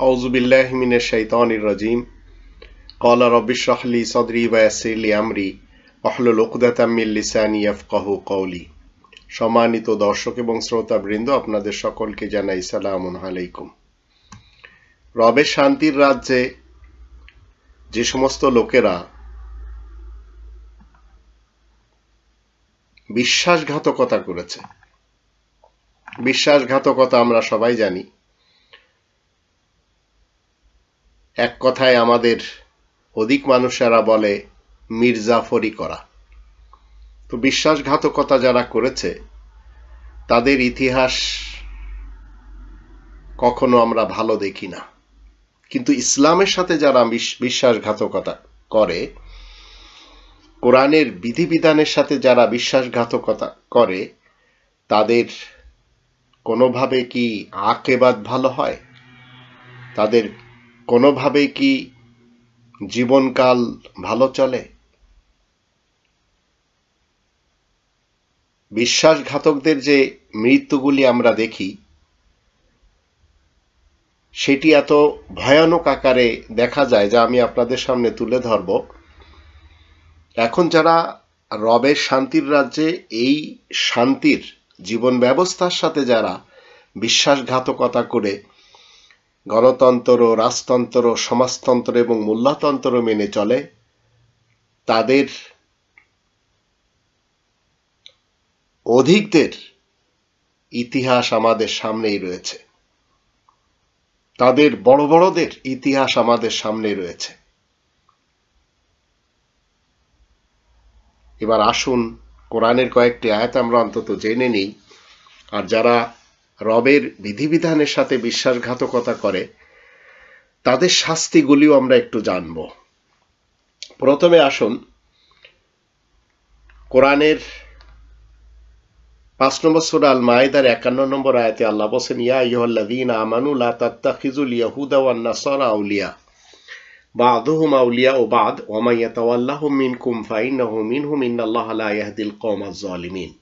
আউযু বিল্লাহি মিনাশ শাইতানির রাজিম। ক্বালা রাব্বি ইশরাহ লি সাদরি ওয়া ইয়াসসির লি আমরি ওয়াহলুল উকদাতাম মিন লিসানি ইয়াফকাহু কওলি। সম্মানিত দর্শক এবং শ্রোতাবৃন্দ, আপনাদের সকলকে জানাই সালামুন আলাইকুম। রবের শান্তির রাজ্যে যে সমস্ত লোকেরা বিশ্বাসঘাতকতা করেছে, বিশ্বাসঘাতকতা আমরা সবাই জানি। এক কথায় আমাদের অধিক মানুষেরা বলে মির্জাফরি করা। তো বিশ্বাসঘাতকতা যারা করেছে তাদের ইতিহাস কখনো আমরা ভালো দেখি না, কিন্তু ইসলামের সাথে যারা বিশ্বাসঘাতকতা করে, কোরআনের বিধিবিধানের সাথে যারা বিশ্বাসঘাতকতা করে, তাদের কোনোভাবে কি আকিবাত ভালো হয়? তাদের কোনোভাবে কি জীবনকাল ভালো চলে? বিশ্বাসঘাতকদের যে মৃত্যুগুলি আমরা দেখি, সেটি এত ভয়ানক আকারে দেখা যায় যা আমি আপনাদের সামনে তুলে ধরব। এখন যারা রবের শান্তির রাজ্যে এই শান্তির জীবন ব্যবস্থার সাথে যারা বিশ্বাসঘাতকতা করে গণতন্ত্র, রাজতন্ত্র, সমাজতন্ত্র এবং মূল্যতন্ত্র মেনে চলে, তাদের অধিকদের ইতিহাস আমাদের সামনেই রয়েছে, তাদের বড় বড়দের ইতিহাস আমাদের সামনে রয়েছে। এবার আসুন কোরআনের কয়েকটি আয়াত আমরা অন্তত জেনে নিই, আর যারা রবের বিধিবিধানের সাথে বিশ্বাসঘাতকতা করে তাদের শাস্তিগুলিও আমরা একটু জানব। প্রথমে আসুন কোরআনের ৫ নম্বর সূরা আল মাইদার ৫১ নম্বর আয়াতে আল্লাহ বলেন, ইয়া আইয়ুহাল্লাযীনা আমানু লা তাত্তাখিযুল ইয়াহুদা ওয়ান নাসারা আউলিয়া বা'দুহুম আউলিয়া ও বা'দ ওয়া মান ইয়াতাওয়াল্লাহুম মিনকুম ফাইন্নাহু মিনহুম ইন্নাল্লাহা লা ইয়াহদিল কওমাজ জালিমিন।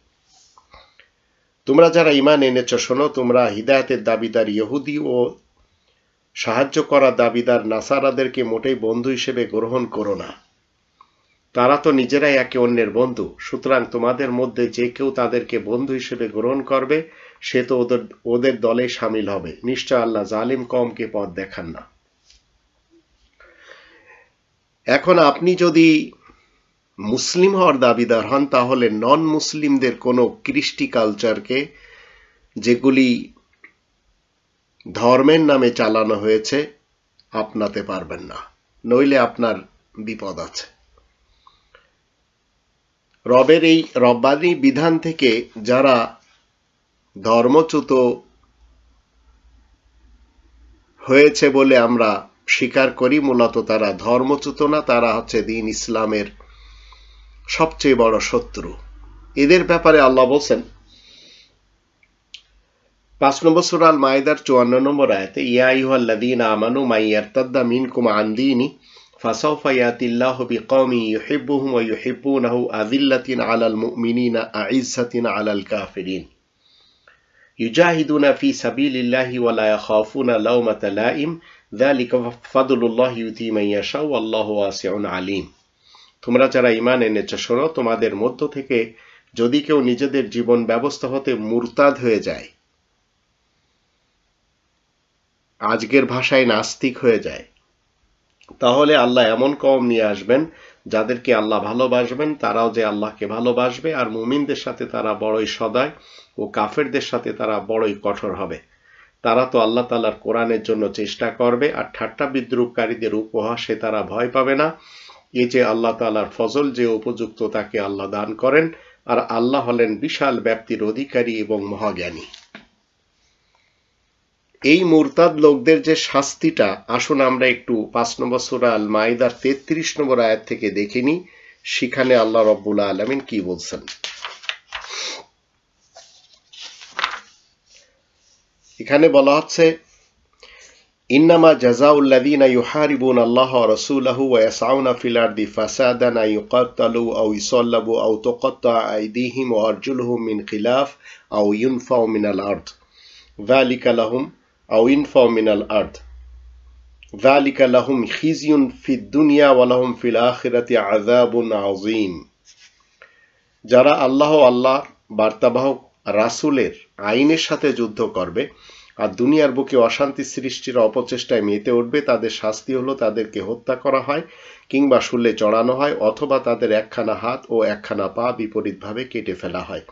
তোমরা যারা ঈমান এনেছো শোনো, তোমরা হিদায়াতের দাবিদার ইহুদি ও সাহায্য করা দাবিদার নাসারাদেরকে মোটেই বন্ধু হিসেবে গ্রহণ করো না। তারা তো নিজেরাই একে অন্যের বন্ধু। সুতরাং তোমাদের মধ্যে যে কেউ তাদেরকে বন্ধু হিসেবে গ্রহণ করবে সে তো ওদের দলে সামিল হবে। নিশ্চয় আল্লাহ জালিম কওমকে পথ দেখান না। এখন আপনি যদি মুসলিম হওয়ার দাবিদার হন, তাহলে নন মুসলিমদের কোনো কৃষ্টি কালচারকে, যেগুলি ধর্মের নামে চালানো হয়েছে, আপনাতে পারবেন না, নইলে আপনার বিপদ আছে। রবের এই রব্বানি বিধান থেকে যারা ধর্মচ্যুত হয়েছে বলে আমরা স্বীকার করি, মূলত তারা ধর্মচ্যুত না, তারা হচ্ছে দ্বীন ইসলামের সবচেয়ে বড় শত্রু। এদের ব্যাপারে আল্লাহ বলছেন ৫ নম্বর সূরা আল মাইদার ৫৪ নম্বর আয়াতে, ইয়া আইয়ুহাল্লাযীনা আমানু মান ইয়ারতাদ্দা মিনকুম আন দীনি ফাসাউফা ইয়াতিল্লাহু বিকওমিন ইউহিব্বুহুম ওয়া ইউহিব্বুনাহু আযিল্লাতিন আলাল মুমিনিনা আ'iজ্জাতিন আলাল কাফিরিন ইউজাহিদুনা ফি সাবিলিল্লাহি ওয়া লা ইয়াখাফুনা লাওমাতা লাইম যালিকা ফাদলুল্লাহি ইউতি মান ইয়াশা ওয়াল্লাহু ওয়াসিউন আলিম। তোমরা যারা ঈমান এনেছো শোনো, তোমাদের মধ্য থেকে যদি কেউ নিজেদের জীবন ব্যবস্থা হতে মুরতাদ হয়ে যায়, আজকের ভাষায় নাস্তিক হয়ে যায়, তাহলে আল্লাহ এমন কওম নিয়ে আসবেন যাদেরকে আল্লাহ ভালোবাসবেন, তারাও যে আল্লাহকে ভালোবাসবে, আর মুমিনদের সাথে তারা বড়ই সদয় ও কাফেরদের সাথে তারা বড়ই কঠোর হবে। তারা তো আল্লাহ তাআলার কোরআনের জন্য চেষ্টা করবে, আর ঠাট্টা বিদ্রূপকারীদের উপহাসে তারা ভয় পাবে না। এই যে আল্লাহ তাআলার ফজল, যে উপযুক্ত তাকে আল্লাহ দান করেন, আর আল্লাহ হলেন বিশাল ব্যাপ্তির অধিকারী এবং মহাজ্ঞানী। এই মুরতাদ লোকদের যে শাস্তিটা, আসুন আমরা একটু ৫ নম্বর সূরা আল মাইদার ৩৩ নম্বর আয়াত থেকে দেখে নিই, সেখানে আল্লাহ রাব্বুল আলামিন কি বলছেন। এখানে বলা হচ্ছে, ইন্নামা জাযাউল্লাযীনা ইউহারিবুনা আল্লাহ ওয়া রাসূলাহু ওয়া ইয়াসআউনা ফিল আরদি ফাসাদান আন ইউকাতালু আও ইউসাল্লাবু আও তুকাত্তা আইদিহিম ওয়া আরজুলুহুম মিন খিলাফ আও ইউনফাউ মিনাল আরদ যালিকা লাহুম আও ইনফাউ মিনাল আরদ যালিকা লাহুম খিজিয়ুন ফিদ দুনিয়া ওয়া লাহুম ফিল আখিরাতি আযাবুন আযীম। যারা আল্লাহ আল্লাহর বার্তাবাহক রাসূলের আইনের সাথে যুদ্ধ করবে আর দুনিয়ার বুকে অশান্তি সৃষ্টির অপচেষ্টায় মেতে উঠবে, তাদের শাস্তি হলো তাদেরকে হত্যা করা হয় কিংবা শুলে চড়ানো হয়, অথবা তাদের একখানা হাত ও একখানা পা বিপরীতভাবে কেটে ফেলা হয়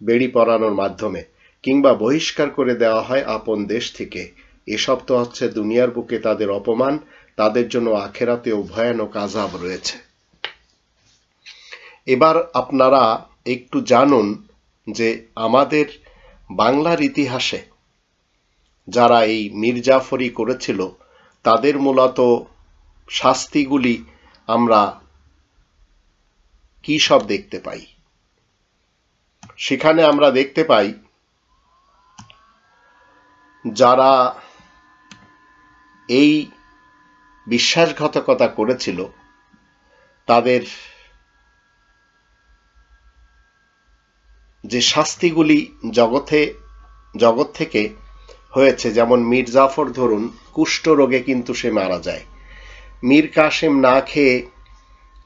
বেড়ি পরানোর মাধ্যমে, কিংবা বহিষ্কার করে দেওয়া হয় আপন দেশ থেকে। এসব তো হচ্ছে দুনিয়ার বুকে তাদের অপমান, তাদের জন্য আখেরাতেও ভয়ানক আযাব রয়েছে। এবার আপনারা একটু জানুন যে আমাদের বাংলার ইতিহাসে যারা এই মীরজাফরি করেছিল তাদের মূলত শাস্তিগুলি আমরা কি সব দেখতে পাই। সেখানে আমরা দেখতে পাই যারা এই বিশ্বাসঘাতকতা করেছিল তাদের যে শাস্তিগুলি জগৎ থেকে হয়েছে, যেমন মীর জাফর ধরুন কুষ্ঠ রোগে কিন্তু সে মারা যায়, মীর কাসেম না খেয়ে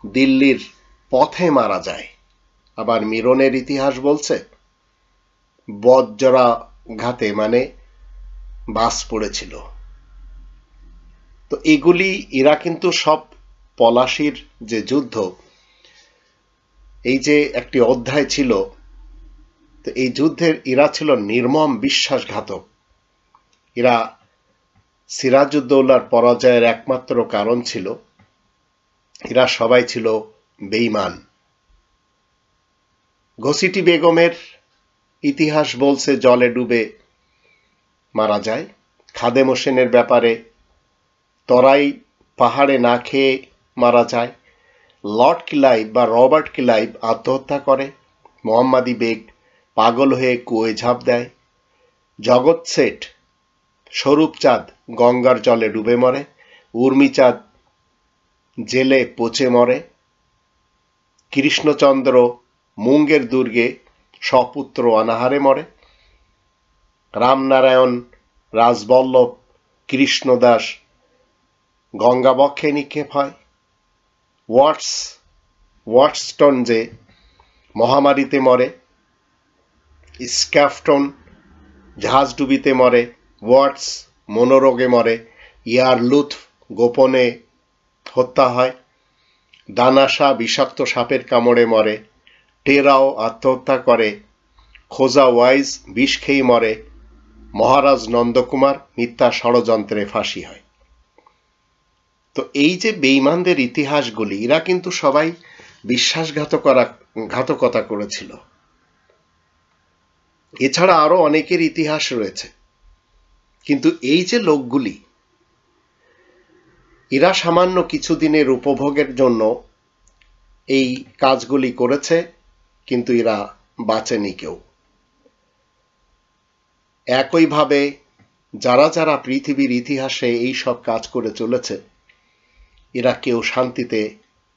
দিল্লির পথে মারা যায়, আবার মিরনের ইতিহাস বলছে বজ্রাঘাতে মানে বাস পড়েছিল। তো এগুলি এরা কিন্তু সব পলাশির যে যুদ্ধ, এই যে একটি অধ্যায় ছিল, তো এই যুদ্ধের এরা ছিল নির্মম বিশ্বাসঘাতক। এরা সিরাজউদ্দৌলার পরাজয়ের একমাত্র কারণ ছিল এরা সবাই ছিল বেঈমান। ঘসিটি বেগমের ইতিহাস বলছে জলে ডুবে মারা যায়। খাদেম হোসেনের ব্যাপারে তরাই পাহাড়ে না খেয়ে মারা যায়। লর্ড ক্লাইভ বা রবার্ট ক্লাইভ আত্মহত্যা করে। মোহাম্মদী বেগ পাগল হয়ে কুয়োয় ঝাঁপ দেয়। জগৎ শেঠ স্বরূপচাঁদ গঙ্গার জলে ডুবে মরে। উর্মিচাঁদ জেলে পচে মরে। কৃষ্ণচন্দ্র মুঙ্গের দুর্গে সপুত্র অনাহারে মরে। রামনারায়ণ রাজবল্লভ কৃষ্ণদাস গঙ্গাবক্ষে নিক্ষেপ হয়। ওয়াটসটন যে মহামারীতে মরে। স্ক্যাফটন জাহাজডুবিতে মরে। ওয়াটস মনোরোগে মরে। ইয়ারলুথ গোপনে হত্যা হয়। দানাশা বিষাক্ত সাপের কামড়ে মরে। টেরাও আত্মহত্যা করে। খোজা ওয়াইজ বিষ খেয়ে মরে। মহারাজ নন্দকুমার মিথ্যা ষড়যন্ত্রে ফাঁসি হয়। তো এই যে বেঈমানদের ইতিহাসগুলি, এরা কিন্তু সবাই বিশ্বাসঘাতকতা করেছিল। এছাড়া আরো অনেকের ইতিহাস রয়েছে, কিন্তু এই যে লোকগুলি, এরা সামান্য কিছুদিনের উপভোগের জন্য এই কাজগুলি করেছে, কিন্তু এরা বাঁচেনি কেউ। একইভাবে যারা যারা পৃথিবীর ইতিহাসে এই সব কাজ করে চলেছে, এরা কেউ শান্তিতে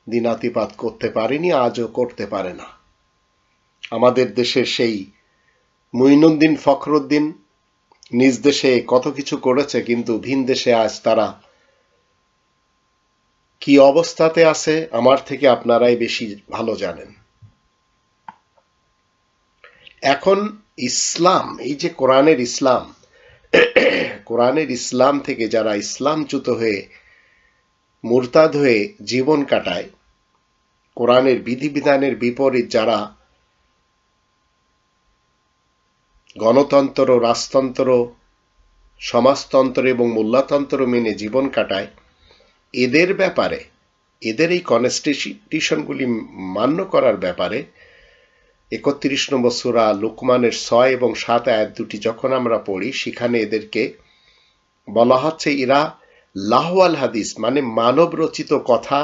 দিনাতিপাত করতে পারেনি, আজও করতে পারে না। আমাদের দেশের সেই মুঈনুদ্দিন ফখরুদ্দিন নিজ দেশে কত কিছু করেছে, কিন্তু ভিন দেশে আজ তারা কি অবস্থাতে আছে আমার থেকে আপনারাই বেশি ভালো জানেন। এখন ইসলাম, এই যে কোরআনের ইসলাম থেকে যারা ইসলামচ্যুত হয়ে মুরতাদ হয়ে জীবন কাটায়, কোরআনের বিধিবিধানের বিপরীত যারা গণতন্ত্র, রাজতন্ত্র, সমাজতন্ত্র এবং মোল্লাতন্ত্র মেনে জীবন কাটায়, এদের ব্যাপারে, এদের এই কনস্টিটিউশনগুলি মান্য করার ব্যাপারে ৩১ নম্বর সূরা লুকমানের ৬ এবং ৭ আয়াত দুটি যখন আমরা পড়ি, সেখানে এদেরকে বলা হচ্ছে এরা লাহওয়াল হাদিস মানে মানব রচিত কথা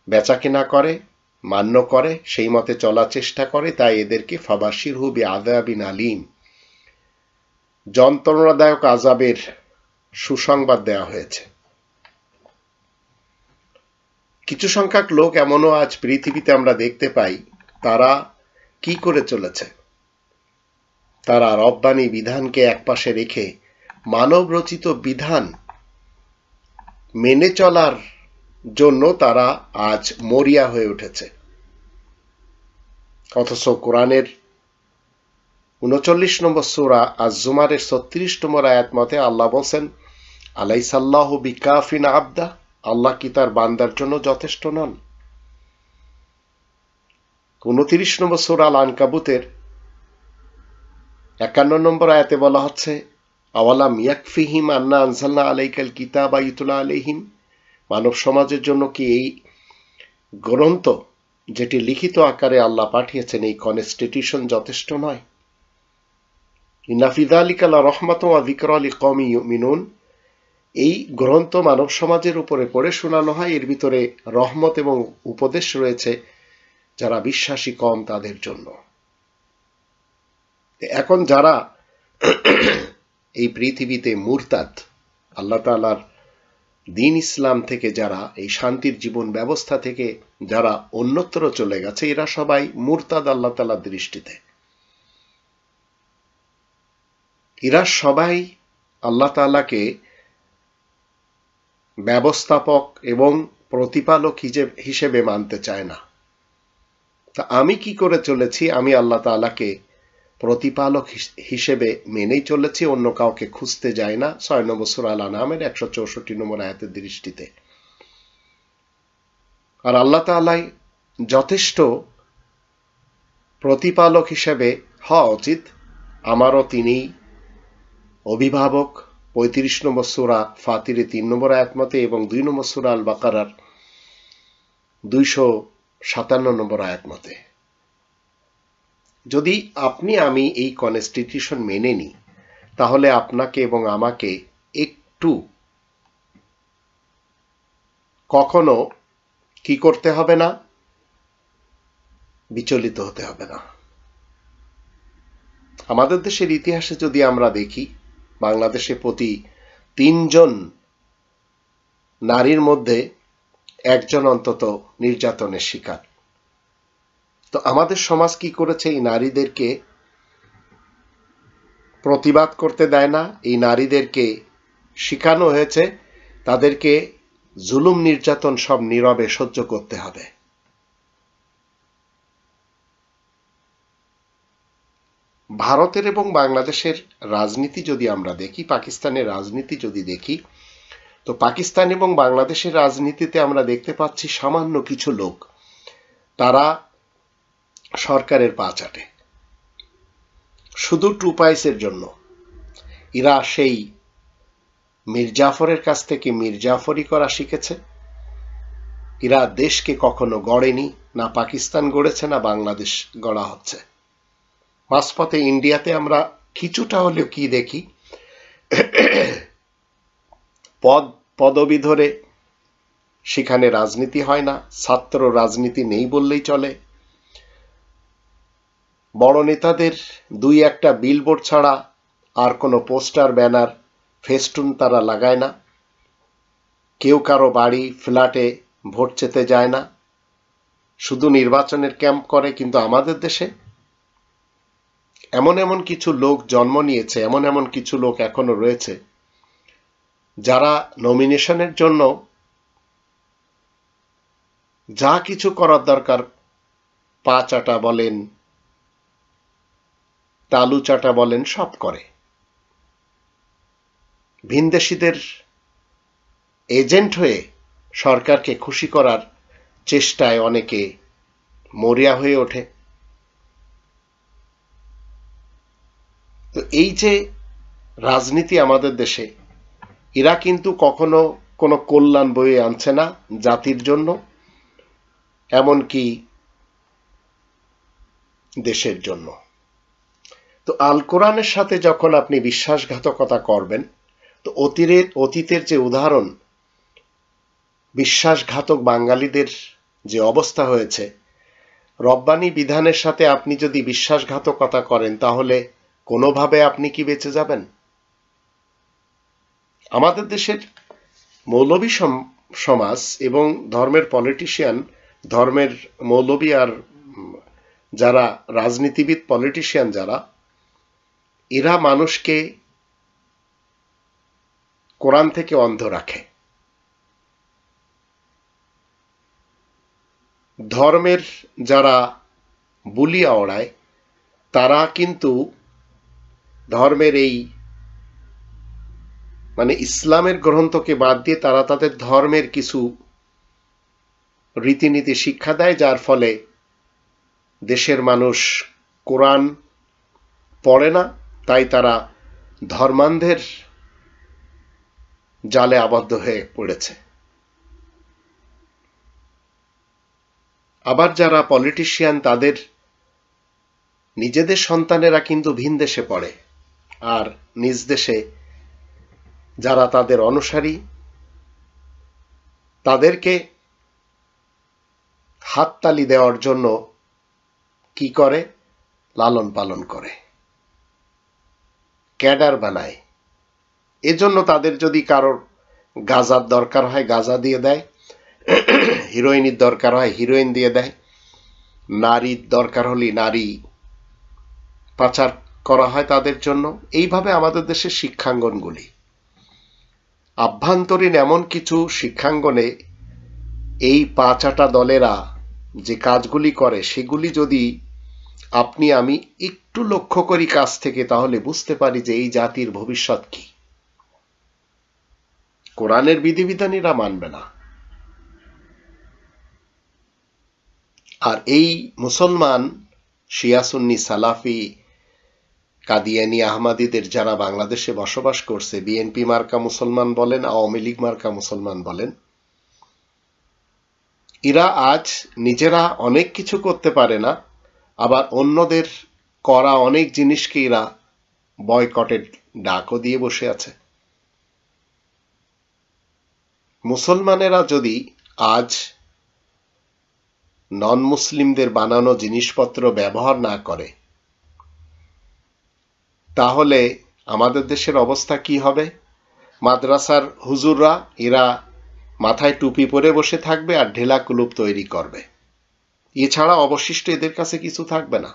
বেচাকেনা করে, মান্য করে, সেই মতে চলার চেষ্টা করে। তাই এদেরকে ফাবাশিরহু বিআযাবিন আলীম, যন্ত্রণাদায়ক আযাবের সুসংবাদ দেওয়া হয়েছে। কিছু সংখ্যক লোক এমনও আজ পৃথিবীতে আমরা দেখতে পাই, তারা কি করে চলেছে, তারা রব্বানী বিধানকে একপাশে রেখে মানব রচিত বিধান মেনে চলার জন্য তারা আজ মরিয়া হয়ে উঠেছে। অথচ কোরআনের 39 নম্বর সূরা আজ-জুমারের 36 নম্বর আয়াত মতে আল্লাহ বলেন, আলাইসাল্লাহু বিকাফিন আবদা, আল্লাহ কি তার বান্দার জন্য যথেষ্ট নন? 29 নম্বর সূরা আল-আনকাবুতের 51 নম্বর আয়াতে বলা হচ্ছে, আওয়ালাম ইয়াকফিহিম আন্না আনজালনা আলাইকাল কিতাবা ইউতলা আলাইহিম, মানব সমাজের জন্য কি এই গ্রন্থ, যেটি লিখিত আকারে আল্লাহ পাঠিয়েছেন, এই কনস্টিটিউশন যথেষ্ট নয়? ইন্না ফি যালিকা লারাহমাতুন ওয়া যিকরা লিকওমিন ইউমিনুন, এই গ্রন্থ মানব সমাজের উপরে পড়ে শোনানো হয়, এর ভিতরে রহমত এবং উপদেশ রয়েছে যারা বিশ্বাসী কম তাদের জন্য। এখন যারা এই পৃথিবীতে মুরতাদ, আল্লাহ তাআলার দ্বীন ইসলাম থেকে যারা, এই শান্তির জীবন ব্যবস্থা থেকে যারা অন্যত্র চলে গেছে, এরা সবাই মুরতাদ আল্লাহ তাআলার দৃষ্টিতে। এরা সবাই আল্লাহ তাআলাকে ব্যবস্থাপক এবং প্রতিপালক হিসেবে মানতে চায় না। তা আমি কি করে চলেছি? আমি আল্লাহ তাআলাকে প্রতিপালক হিসেবে মেনেই চলেছি, অন্য কাউকে খুঁজতে যাই না। 6 নম্বর সূরা আল-আনআমের 164 নম্বর আয়াতের দৃষ্টিতে। আর আল্লাহ তাআলাই যথেষ্ট প্রতিপালক হিসেবে হওয়া উচিত, আমারও তিনিই অভিভাবক। 35 নম্বর সূরা ফাতিরে 3 নম্বর আয়াত মতে এবং 2 নম্বর সূরা আল বাকারার 257 নম্বর আয়াত মতে। যদি আপনি আমি এই কনস্টিটিউশন মেনে নিই, তাহলে আপনাকে এবং আমাকে একটু কখনো কি করতে হবে না? বিচলিত হতে হবে না। আমাদের দেশের ইতিহাসে যদি আমরা দেখি, বাংলাদেশে প্রতি 3 জন নারীর মধ্যে একজন অন্তত নির্যাতনের শিকার। তো আমাদের সমাজ কি করেছে? এই নারীদেরকে প্রতিবাদ করতে দেয় না, এই নারীদেরকে শিখানো হয়েছে তাদেরকে জুলুম নির্যাতন সব নীরবে সহ্য করতে হবে। ভারতের এবং বাংলাদেশের রাজনীতি যদি আমরা দেখি, পাকিস্তানের রাজনীতি যদি দেখি, তো পাকিস্তান এবং বাংলাদেশের রাজনীতিতে আমরা দেখতে পাচ্ছি সামান্য কিছু লোক তারা সরকারের পা চাটে শুধু 2 পয়সার জন্য। এরা সেই মীর জাফরের কাছ থেকে মীর জাফরি করা শিখেছে। এরা দেশকে কখনো গড়েনি, না পাকিস্তান গড়েছে, না বাংলাদেশ গড়া হচ্ছে। মাঝপথে ইন্ডিয়াতে আমরা কিছুটা হলেও কি দেখি, পদবি ধরে সেখানে রাজনীতি হয় না, ছাত্র রাজনীতি নেই বললেই চলে। বড় নেতাদের 2-1টা বিলবোর্ড ছাড়া আর কোনো পোস্টার, ব্যানার, ফেস্টুন তারা লাগায় না। কেউ কারো বাড়ি ফ্ল্যাটে ভোট চেতে যায় না, শুধু নির্বাচনের ক্যাম্প করে। কিন্তু আমাদের দেশে এমন কিছু লোক জন্ম নিয়েছে, এমন কিছু লোক এখনো রয়েছে যারা নমিনেশনের জন্য যা কিছু করার দরকার, পা চাটা বলেন, তালু চাটা বলেন, সব করে। ভিনদেশীদের এজেন্ট হয়ে সরকারকে খুশি করার চেষ্টায় অনেকে মরিয়া হয়ে ওঠে। তো এই যে রাজনীতি আমাদের দেশে, এরা কিন্তু কখনো কোনো কল্যাণ বয়ে আনছে না জাতির জন্য, এমনকি দেশের জন্য। তো আল কোরআনের সাথে যখন আপনি বিশ্বাসঘাতকতা করবেন, তো অতীতের যে উদাহরণ, বিশ্বাসঘাতক বাঙালিদের যে অবস্থা হয়েছে, রব্বানি বিধানের সাথে আপনি যদি বিশ্বাসঘাতকতা করেন, তাহলে কোনোভাবে আপনি কি বেঁচে যাবেন? আমাদের দেশের মৌলবী সমাজ এবং ধর্মের পলিটিশিয়ান, ধর্মের মৌলবী আর যারা রাজনীতিবিদ, পলিটিশিয়ান যারা, এরা মানুষকে কোরআন থেকে অন্ধ রাখে। ধর্মের যারা বুলিয়া ওড়ায় তারা কিন্তু ধর্মের এই মানে ইসলামের গ্রন্থকে বাদ দিয়ে তারা তাদের ধর্মের কিছু রীতিনীতি শিক্ষা দেয়, যার ফলে দেশের মানুষ কোরআন পড়ে না, তাই তারা ধর্মান্ধের জালে আবদ্ধ হয়ে পড়েছে। আবার যারা পলিটিশিয়ান তাদের নিজেদের সন্তানেরা কিন্তু ভিন দেশে পড়ে, আর নিজ দেশে যারা তাদের অনুসারী তাদেরকে হাততালি দেওয়ার জন্য কি করে, লালন পালন করে, ক্যাডার বানায়। এজন্য তাদের যদি কারোর গাজার দরকার হয় গাজা দিয়ে দেয়, হিরোইনের দরকার হয় হিরোইন দিয়ে দেয়, নারীর দরকার হলে নারী পাচার করা হয় তাদের জন্য। এইভাবে আমাদের দেশের শিক্ষাঙ্গনগুলি, আভ্যন্তরীণ এমন কিছু শিক্ষাঙ্গনে এই পাঁচাটা দলেরা যে কাজগুলি করে সেগুলি যদি আপনি আমি একটু লক্ষ্য করি কাছ থেকে, তাহলে বুঝতে পারি যে এই জাতির ভবিষ্যৎ কি। কোরআনের বিধিবিধানীরা মানবে না, আর এই মুসলমান শিয়া সুন্নি সালাফি কাদিয়ানি আহমাদিদের যারা বাংলাদেশে বসবাস করছে, বিএনপি মার্কা মুসলমান বলেন, আওয়ামী লীগ মার্কা মুসলমান বলেন, এরা আজ নিজেরা অনেক কিছু করতে পারে না, আবার অন্যদের করা অনেক জিনিসকে এরা বয়কটের ডাকও দিয়ে বসে আছে। মুসলমানেরা যদি আজ নন মুসলিমদের বানানো জিনিসপত্র ব্যবহার না করে, তাহলে আমাদের দেশের অবস্থা কি হবে? মাদ্রাসার হুজুররা এরা মাথায় টুপি পরে বসে থাকবে আর ঢেলা কুলুপ তৈরি করবে, এছাড়া অবশিষ্ট এদের কাছে কিছু থাকবে না।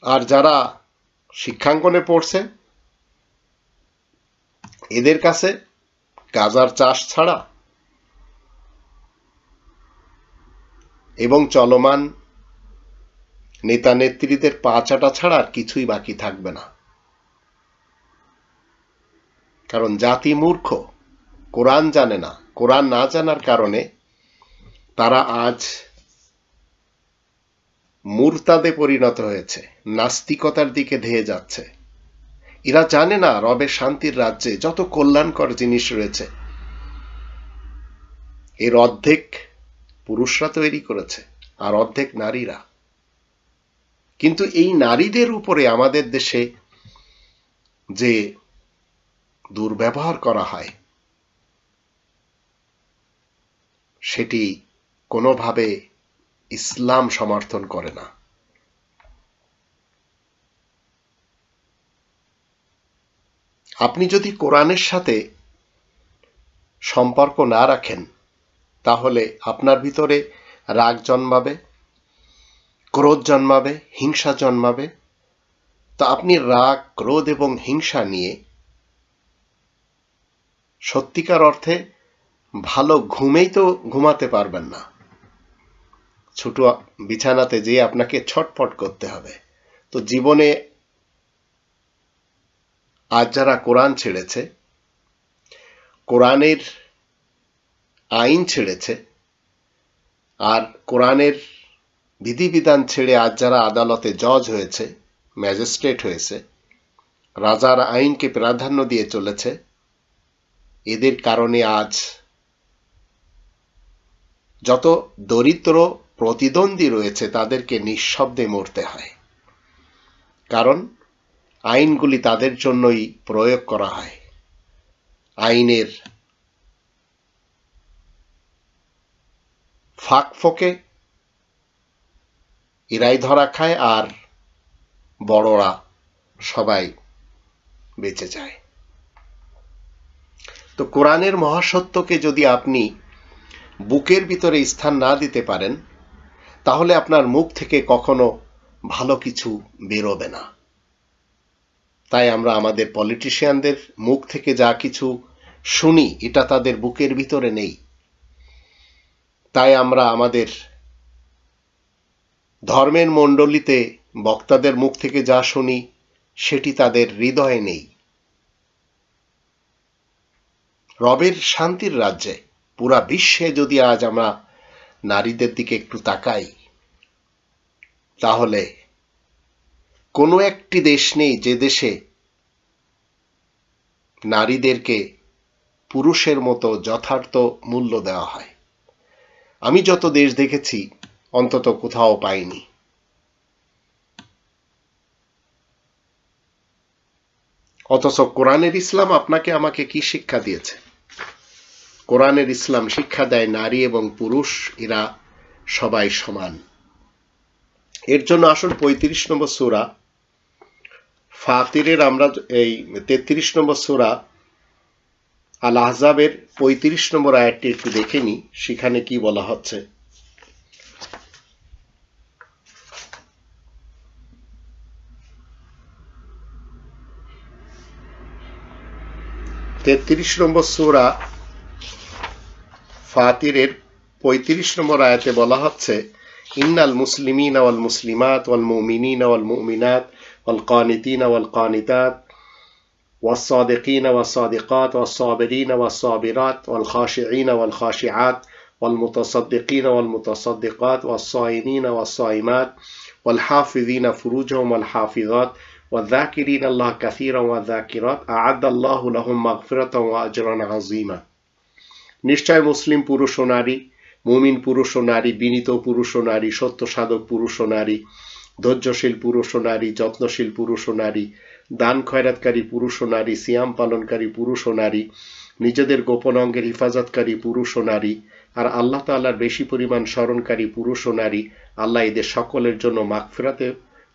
আর যারা শিক্ষাঙ্গনে পড়ছে এদের কাছে গাজার চাষ ছাড়া এবং চলমান নেতা নেত্রীদের পা চাটা ছাড়া আর কিছুই বাকি থাকবে না। কারণ জাতি মূর্খ, কোরআন জানে না। কোরআন না জানার কারণে তারা আজ মুরতাদে পরিণত হয়েছে, নাস্তিকতার দিকে ধেয়ে যাচ্ছে। এরা জানে না রবের শান্তির রাজ্যে যত কল্যাণকর জিনিস রয়েছে এর অর্ধেক পুরুষরা তৈরি করেছে আর অর্ধেক নারীরা। কিন্তু এই নারীদের উপরে আমাদের দেশে যে দুর্ব্যবহার করা হয় সেটি কোনোভাবে ইসলাম সমর্থন করে না। আপনি যদি কোরআনের সাথে সম্পর্ক না রাখেন তাহলে আপনার ভিতরে রাগ জন্মাবে, ক্রোধ জন্মাবে, হিংসা জন্মাবে। তো আপনি রাগ, ক্রোধ এবং হিংসা নিয়ে সত্যিকার অর্থে ভালো ঘুমেই তো ঘুমাতে পারবেন না। ছোট বিছানাতে যেয়ে আপনাকে ছটফট করতে হবে। তো জীবনে আজ যারা কোরআন ছেড়েছে, কোরআনের আইন ছেড়েছে, আর কোরআনের বিধিবিধান ছেড়ে আজ যারা আদালতে জজ হয়েছে, ম্যাজিস্ট্রেট হয়েছে, রাজার আইনকে প্রাধান্য দিয়ে চলেছে, এদের কারণে আজ যত দরিদ্র প্রতিদ্বন্দ্বী রয়েছে তাদেরকে নিঃশব্দে মরতে হয়। কারণ আইনগুলি তাদের জন্যই প্রয়োগ করা হয়। আইনের ফাঁক ফোকে এরাই ধরা খায় আর বড়রা সবাই বেঁচে যায়। তো কোরআনের মহাসত্যকে যদি আপনি বুকের ভিতরে স্থান না দিতে পারেন তাহলে আপনার মুখ থেকে কখনো ভালো কিছু বেরোবে না। তাই আমরা আমাদের পলিটিশিয়ানদের মুখ থেকে যা কিছু শুনি এটা তাদের বুকের ভিতরে নেই। তাই আমরা আমাদের ধর্মের মণ্ডলীতে বক্তাদের মুখ থেকে যা শুনি সেটি তাদের হৃদয়ে নেই। রবের শান্তির রাজ্যে পুরা বিশ্বে যদি আজ আমরা নারীদের দিকে একটু তাকাই, তাহলে কোনো একটি দেশ নেই যে দেশে নারীদেরকে পুরুষের মতো যথার্থ মূল্য দেওয়া হয়। আমি যত দেশ দেখেছি অন্তত কোথাও পাইনি। অথচ কোরআনের ইসলাম আপনাকে আমাকে কি শিক্ষা দিয়েছে? কোরআনের ইসলাম শিক্ষা দেয় নারী এবং পুরুষ এরা সবাই সমান। এর জন্য আসল 35 নম্বর সূরা ফাতিরের আমরা এই 33 নম্বর সূরা আল আহজাবের 35 নম্বর আয়াতটি একটু দেখে নিই, সেখানে কি বলা হচ্ছে। তেত্রিশ নম্বর সূরা ফাতিরের 35 নম্বর আয়াতে বলা হচ্ছে, ইন্নাল মুসলিমিনা ওয়াল মুসলিমাত ওয়াল মুমিনিনা ওয়াল মুমিনাত ওয়াল কানিতিনা ওয়াল কানিতাত والصادقين والصادقات والصابرين والصابرات والخاشعين والخاشعات والمتصدقين والمتصدقات والصائمين والصائمات والحافظين فروجهم والحافظات والذاكرين الله كثيرا والذاكرات أعد الله لهم مغفرة وأجرا عظيما। নিশ্চয় মুসলিম পুরুষ ও নারী, মুমিন পুরুষ ও নারী, বিনীত পুরুষ ও নারী, সত্য সাধক পুরুষ ও নারী, ধৈর্যশীল পুরুষ ও নারী, যত্নশীল পুরুষ ও নারী, দান খয়রাতকারী পুরুষ ও নারী, সিয়াম পালনকারী পুরুষ ও নারী, নিজেদের গোপন অঙ্গের হিফাজতকারী পুরুষ ও নারী, আর আল্লাহ তাআলার বেশি পরিমাণ স্মরণকারী পুরুষ ও নারী, আল্লাহ এদের সকলের জন্য মাগফিরাতে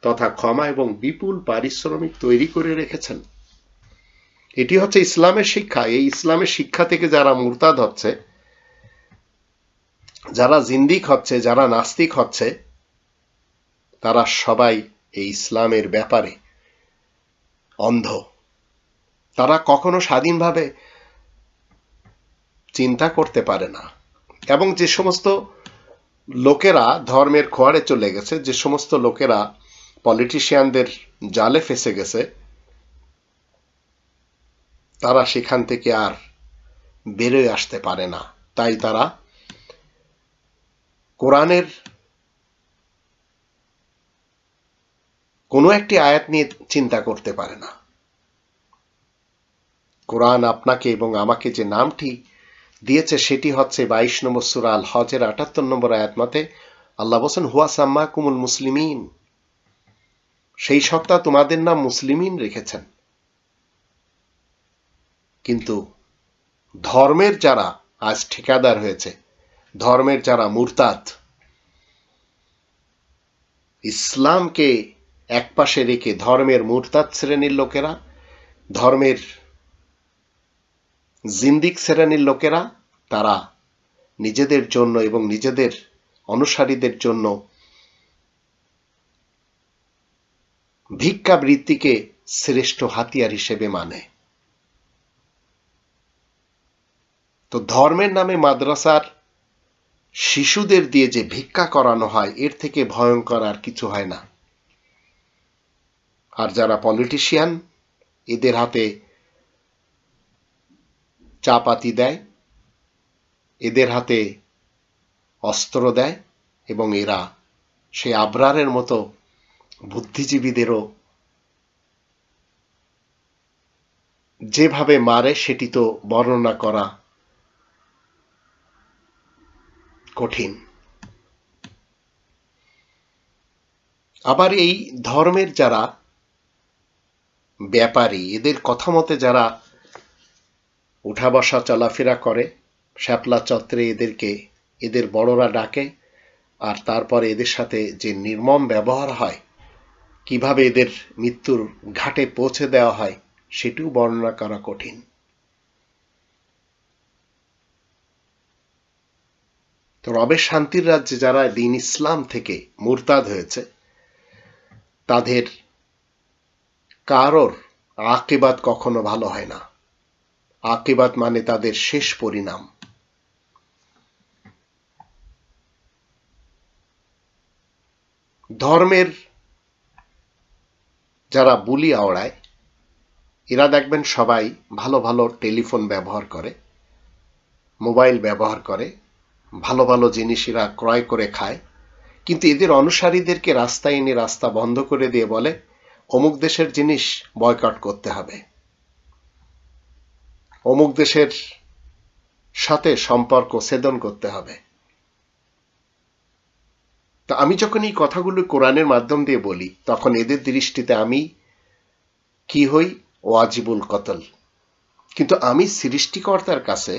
তথা ক্ষমা এবং বিপুল পারিশ্রমিক তৈরি করে রেখেছেন। এটি হচ্ছে ইসলামের শিক্ষা। এই ইসলামের শিক্ষা থেকে যারা মুরতাদ হচ্ছে, যারা জিন্দিক হচ্ছে, যারা নাস্তিক হচ্ছে, তারা সবাই এই ইসলামের ব্যাপারে অন্ধ। তারা কখনো স্বাধীনভাবে চিন্তা করতে পারে না। এবং যে সমস্ত লোকেরা ধর্মের খোয়ারে চলে গেছে, যে সমস্ত লোকেরা পলিটিশিয়ানদের জালে ফেসে গেছে, তারা সেখান থেকে আর বেরোয় আসতে পারে না। তাই তারা কোরআনের কোনো একটি আয়াত নিয়ে চিন্তা করতে পারে না। কোরআন আপনাকে এবং আমাকে যে নামটি দিয়েছে সেটি হচ্ছে 22 নম্বর সূরা আল হজের 78 নম্বর আয়াত মতে আল্লাহ বলেন, হুয়া সাম্মাকুমুল মুসলিমিন, সেই সত্তা তোমাদের নাম মুসলিমিন রেখেছেন। কিন্তু ধর্মের যারা আজ ঠিকাদার হয়েছে, ধর্মের যারা মুরতাদ, ইসলামকে একপাশে রেখে ধর্মের মুরতাদ শ্রেণীর লোকেরা, ধর্মের জিন্দিক শ্রেণীর লোকেরা, তারা নিজেদের জন্য এবং নিজেদের অনুসারীদের জন্য ভিক্ষাবৃত্তিকে শ্রেষ্ঠ হাতিয়ার হিসেবে মানে। তো ধর্মের নামে মাদ্রাসার শিশুদের দিয়ে যে ভিক্ষা করানো হয়, এর থেকে ভয়ঙ্কর আর কিছু হয় না। আর যারা পলিটিশিয়ান, এদের হাতে চাপাতি দেয়, এদের হাতে অস্ত্র দেয়, এবং এরা সেই আবরারের মতো বুদ্ধিজীবীদেরও যেভাবে মারে সেটি তো বর্ণনা করা কঠিন। আবার এই ধর্মের যারা ব্যাপারী, এদের কথা মতে যারা উঠা বসা চলাফেরা করে, শ্যাপলা চত্বরে এদের বড়রা ডাকে, আর তারপরে এদের সাথে যে নির্মম ব্যবহার হয়, কিভাবে এদের মৃত্যুর ঘাটে পৌঁছে দেওয়া হয়, সেটিও বর্ণনা করা কঠিন। তো রবের শান্তির রাজ্যে যারা দ্বীন ইসলাম থেকে মুরতাদ হয়েছে, তাদের কারোর আকিবাত কখনো ভালো হয় না। আকিবাত মানে তাদের শেষ পরিণাম। ধর্মের যারা বুলি আওড়ায় এরা দেখবেন সবাই ভালো ভালো টেলিফোন ব্যবহার করে, মোবাইল ব্যবহার করে, ভালো ভালো জিনিস এরা ক্রয় করে খায়, কিন্তু এদের অনুসারীদেরকে রাস্তায় এনে রাস্তা বন্ধ করে দিয়ে বলে অমুক দেশের জিনিস বয়কট করতে হবে, অমুক দেশের সাথে সম্পর্ক ছেদন করতে হবে। তো আমি যখন এই কথাগুলো কোরআনের মাধ্যম দিয়ে বলি তখন এদের দৃষ্টিতে আমি কি হই? ওয়াজিবুল কতল। কিন্তু আমি সৃষ্টিকর্তার কাছে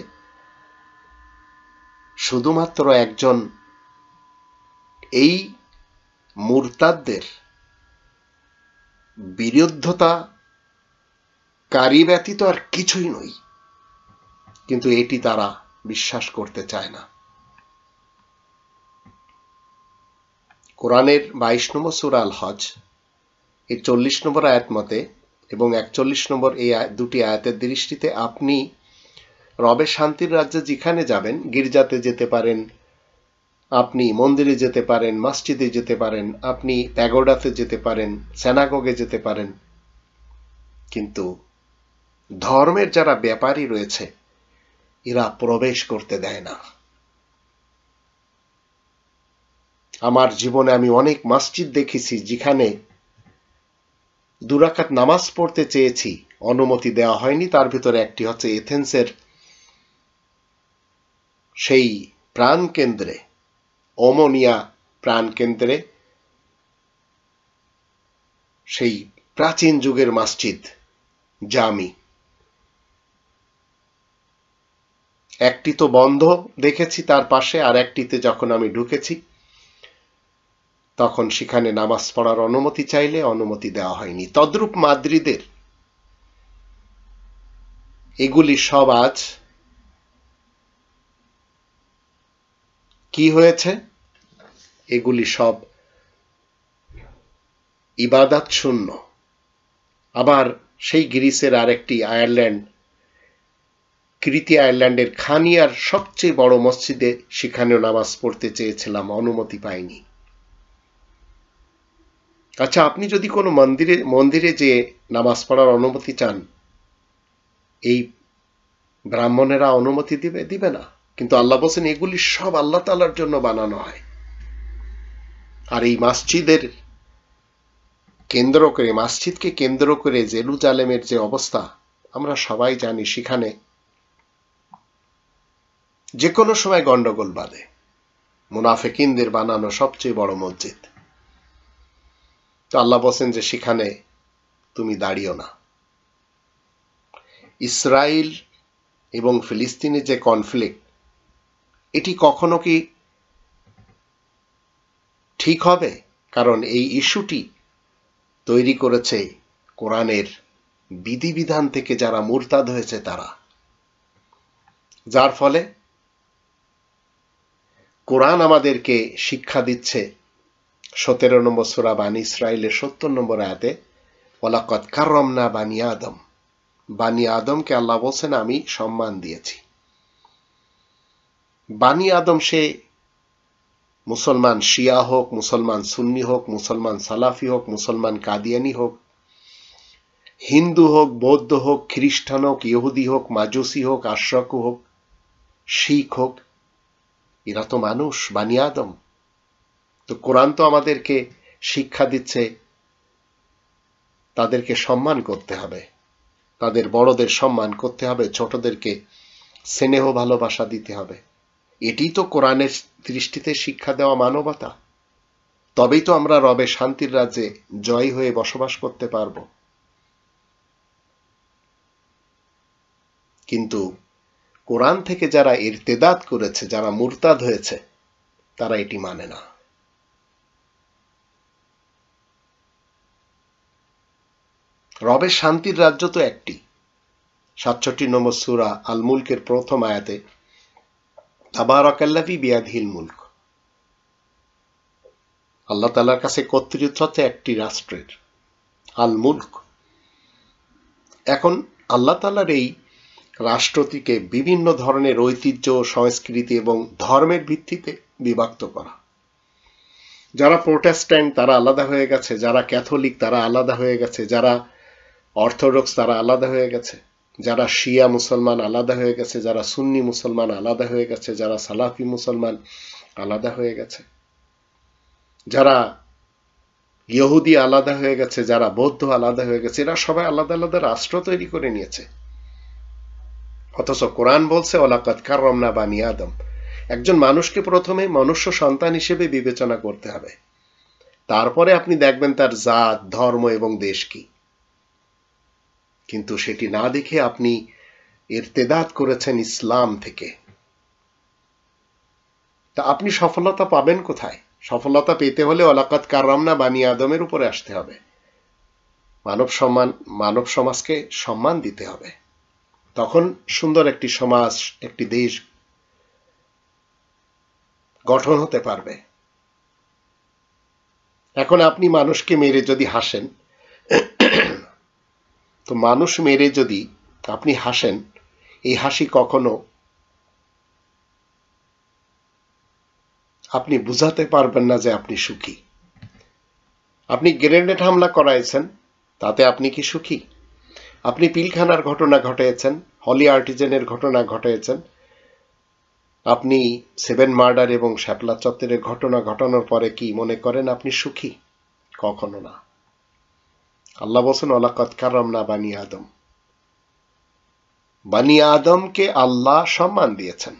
শুধুমাত্র একজন এই মুরতাদদের বিরুদ্ধতাকারী ব্যতীত আর কিছুই নই, কিন্তু এটি তারা বিশ্বাস করতে চায় না। কোরআনের 22 নম্বর সূরা আল হজ এর 40 নম্বর আয়াত মতে এবং 41 নম্বর এই দুটি আয়াতের দৃষ্টিতে আপনি রবের শান্তির রাজ্যে যেখানে যাবেন, গির্জাতে যেতে পারেন, আপনি মন্দিরে যেতে পারেন, মসজিদে যেতে পারেন, আপনি প্যাগোডাতে যেতে পারেন, সিনাগোগে যেতে পারেন, কিন্তু ধর্মের যারা ব্যাপারী রয়েছে এরা প্রবেশ করতে দেয় না। আমার জীবনে আমি অনেক মসজিদ দেখেছি যেখানে 2 রাকাত নামাজ পড়তে চেয়েছি, অনুমতি দেওয়া হয়নি। তার ভিতরে একটি হচ্ছে এথেন্সের সেই প্রাণকেন্দ্রে, ওমোনিয়া প্রাণকেন্দ্রে, সেই প্রাচীন যুগের মসজিদ জামি। একটি তো বন্ধ দেখেছি, তার পাশে আর একটিতে যখন আমি ঢুকেছি তখন সেখানে নামাজ পড়ার অনুমতি চাইলে অনুমতি দেওয়া হয়নি। তদ্রূপ মাদ্রিদের এগুলি সব আজ কি হয়েছে? এগুলি সব ইবাদত শূন্য। আবার সেই গ্রিসের আরেকটি আয়ারল্যান্ড, ক্রিতি আয়ারল্যান্ডের খানিয়ার সবচেয়ে বড় মসজিদে সেখানেও নামাজ পড়তে চেয়েছিলাম, অনুমতি পাইনি। আচ্ছা, আপনি যদি কোনো মন্দিরে যে নামাজ পড়ার অনুমতি চান, এই ব্রাহ্মণেরা অনুমতি দিবে না। কিন্তু আল্লাহ বলেন এগুলি সব আল্লাহ তাআলার জন্য বানানো হয়। আর এই মসজিদের কেন্দ্র করে, মসজিদকে কেন্দ্র করে জেরুজালেমের যে অবস্থা আমরা সবাই জানি, সেখানে যে কোনো সময় গন্ডগোল বাঁধে। মুনাফিকিনদের বানানো সবচেয়ে বড় মসজিদ। তো আল্লাহ বলেন যে সেখানে তুমি দাঁড়িও না। ইসরায়েল এবং ফিলিস্তিনের যে কনফ্লিক্ট, এটি কখনো কি ঠিক হবে? কারণ এই ইস্যুটি তৈরি করেছে কোরআনের বিধিবিধান থেকে যারা মুরতাদ হয়েছে তারা, যার ফলে কোরআন আমাদেরকে শিক্ষা দিচ্ছে 17 নম্বর সূরা বানী ইসরাইলের 70 নম্বর আয়াতে, ওয়ালাকাদ কাররামনা বানি আদম। বানি আদমকে আল্লাহ বলছেন আমি সম্মান দিয়েছি। বানি আদম সে মুসলমান শিয়া হোক, মুসলমান সুন্নি হোক, মুসলমান সালাফি হোক, মুসলমান কাদিয়ানি হোক, হিন্দু হোক, বৌদ্ধ হোক, খ্রিস্টান হোক, ইহুদি হোক, মাজুসি হোক, আশরাকু হোক, শিখ হোক, এরা তো মানুষ, বানি আদম। তো কোরআন তো আমাদেরকে শিক্ষা দিচ্ছে তাদেরকে সম্মান করতে হবে, তাদের বড়দের সম্মান করতে হবে, ছোটদেরকে স্নেহ ভালোবাসা দিতে হবে। এটি তো কোরআনের দৃষ্টিতে শিক্ষা দেওয়া মানবতা। তবেই তো আমরা রবের শান্তির রাজ্যে জয় হয়ে বসবাস করতে পারব। কিন্তু কোরআন থেকে যারা ইরতেদাদ করেছে, যারা মুরতাদ হয়েছে, তারা এটি মানে না। রবের শান্তির রাজ্য তো একটি। 67 নম্বর সূরা আল মুলকের প্রথম আয়াতে, তাবারাকাল্লাযী বিয়াদিহিল মুলক। আল্লাহ তাআলার কাছে কর্তৃত্ব হচ্ছে একটি রাষ্ট্রের, আল মুলক। এখন আল্লাহ তাআলার এই রাষ্ট্রটিকে বিভিন্ন ধরনের ঐতিহ্য, সংস্কৃতি এবং ধর্মের ভিত্তিতে বিভক্ত করা। যারা প্রোটেস্ট্যান্ট তারা আলাদা হয়ে গেছে, যারা ক্যাথলিক তারা আলাদা হয়ে গেছে, যারা অর্থোডক্স তারা আলাদা হয়ে গেছে, যারা শিয়া মুসলমান আলাদা হয়ে গেছে, যারা সুন্নি মুসলমান আলাদা হয়ে গেছে, যারা সালাফি মুসলমান আলাদা হয়ে গেছে, যারা ইহুদি আলাদা হয়ে গেছে, যারা বৌদ্ধ আলাদা হয়ে গেছে, এরা সবাই আলাদা আলাদা রাষ্ট্র তৈরি করে নিয়েছে। অথচ কোরআন বলছে ওয়ালাকাদ কাররামনা বানি আদম। একজন মানুষকে প্রথমে মনুষ্য সন্তান হিসেবে বিবেচনা করতে হবে, তারপরে আপনি দেখবেন তার জাত, ধর্ম এবং দেশ কি। কিন্তু সেটি না দেখে আপনি ইরতেদাদ করেছেন ইসলাম থেকে। তা আপনি সফলতা পাবেন কোথায়? সফলতা পেতে হলে ওয়ালাকাদ কাররামনা বানি আদমের উপরে আসতে হবে। মানব সমাজকে সম্মান দিতে হবে, তখন সুন্দর একটি সমাজ, একটি দেশ গঠন হতে পারবে। এখন আপনি মানুষকে মেরে যদি হাসেন, তো মানুষ মেরে যদি আপনি হাসেন, এই হাসি কখনো আপনি বুঝাতে পারবেন না যে আপনি সুখী। আপনি গ্রেনেড হামলা করাইছেন, তাতে আপনি কি সুখী? আপনি পিলখানার ঘটনা ঘটিয়েছেন, হলি আর্টিজেনের ঘটনা ঘটিয়েছেন, আপনি 7 মার্ডার এবং শ্যাপলা চত্বরের ঘটনা ঘটানোর পরে কি মনে করেন আপনি সুখী? কখনো না। আল্লাহ বলছেন ওয়ালাকাদ কাররামনা বানি আদম। বানি আদমকে আল্লাহ সম্মান দিয়েছেন,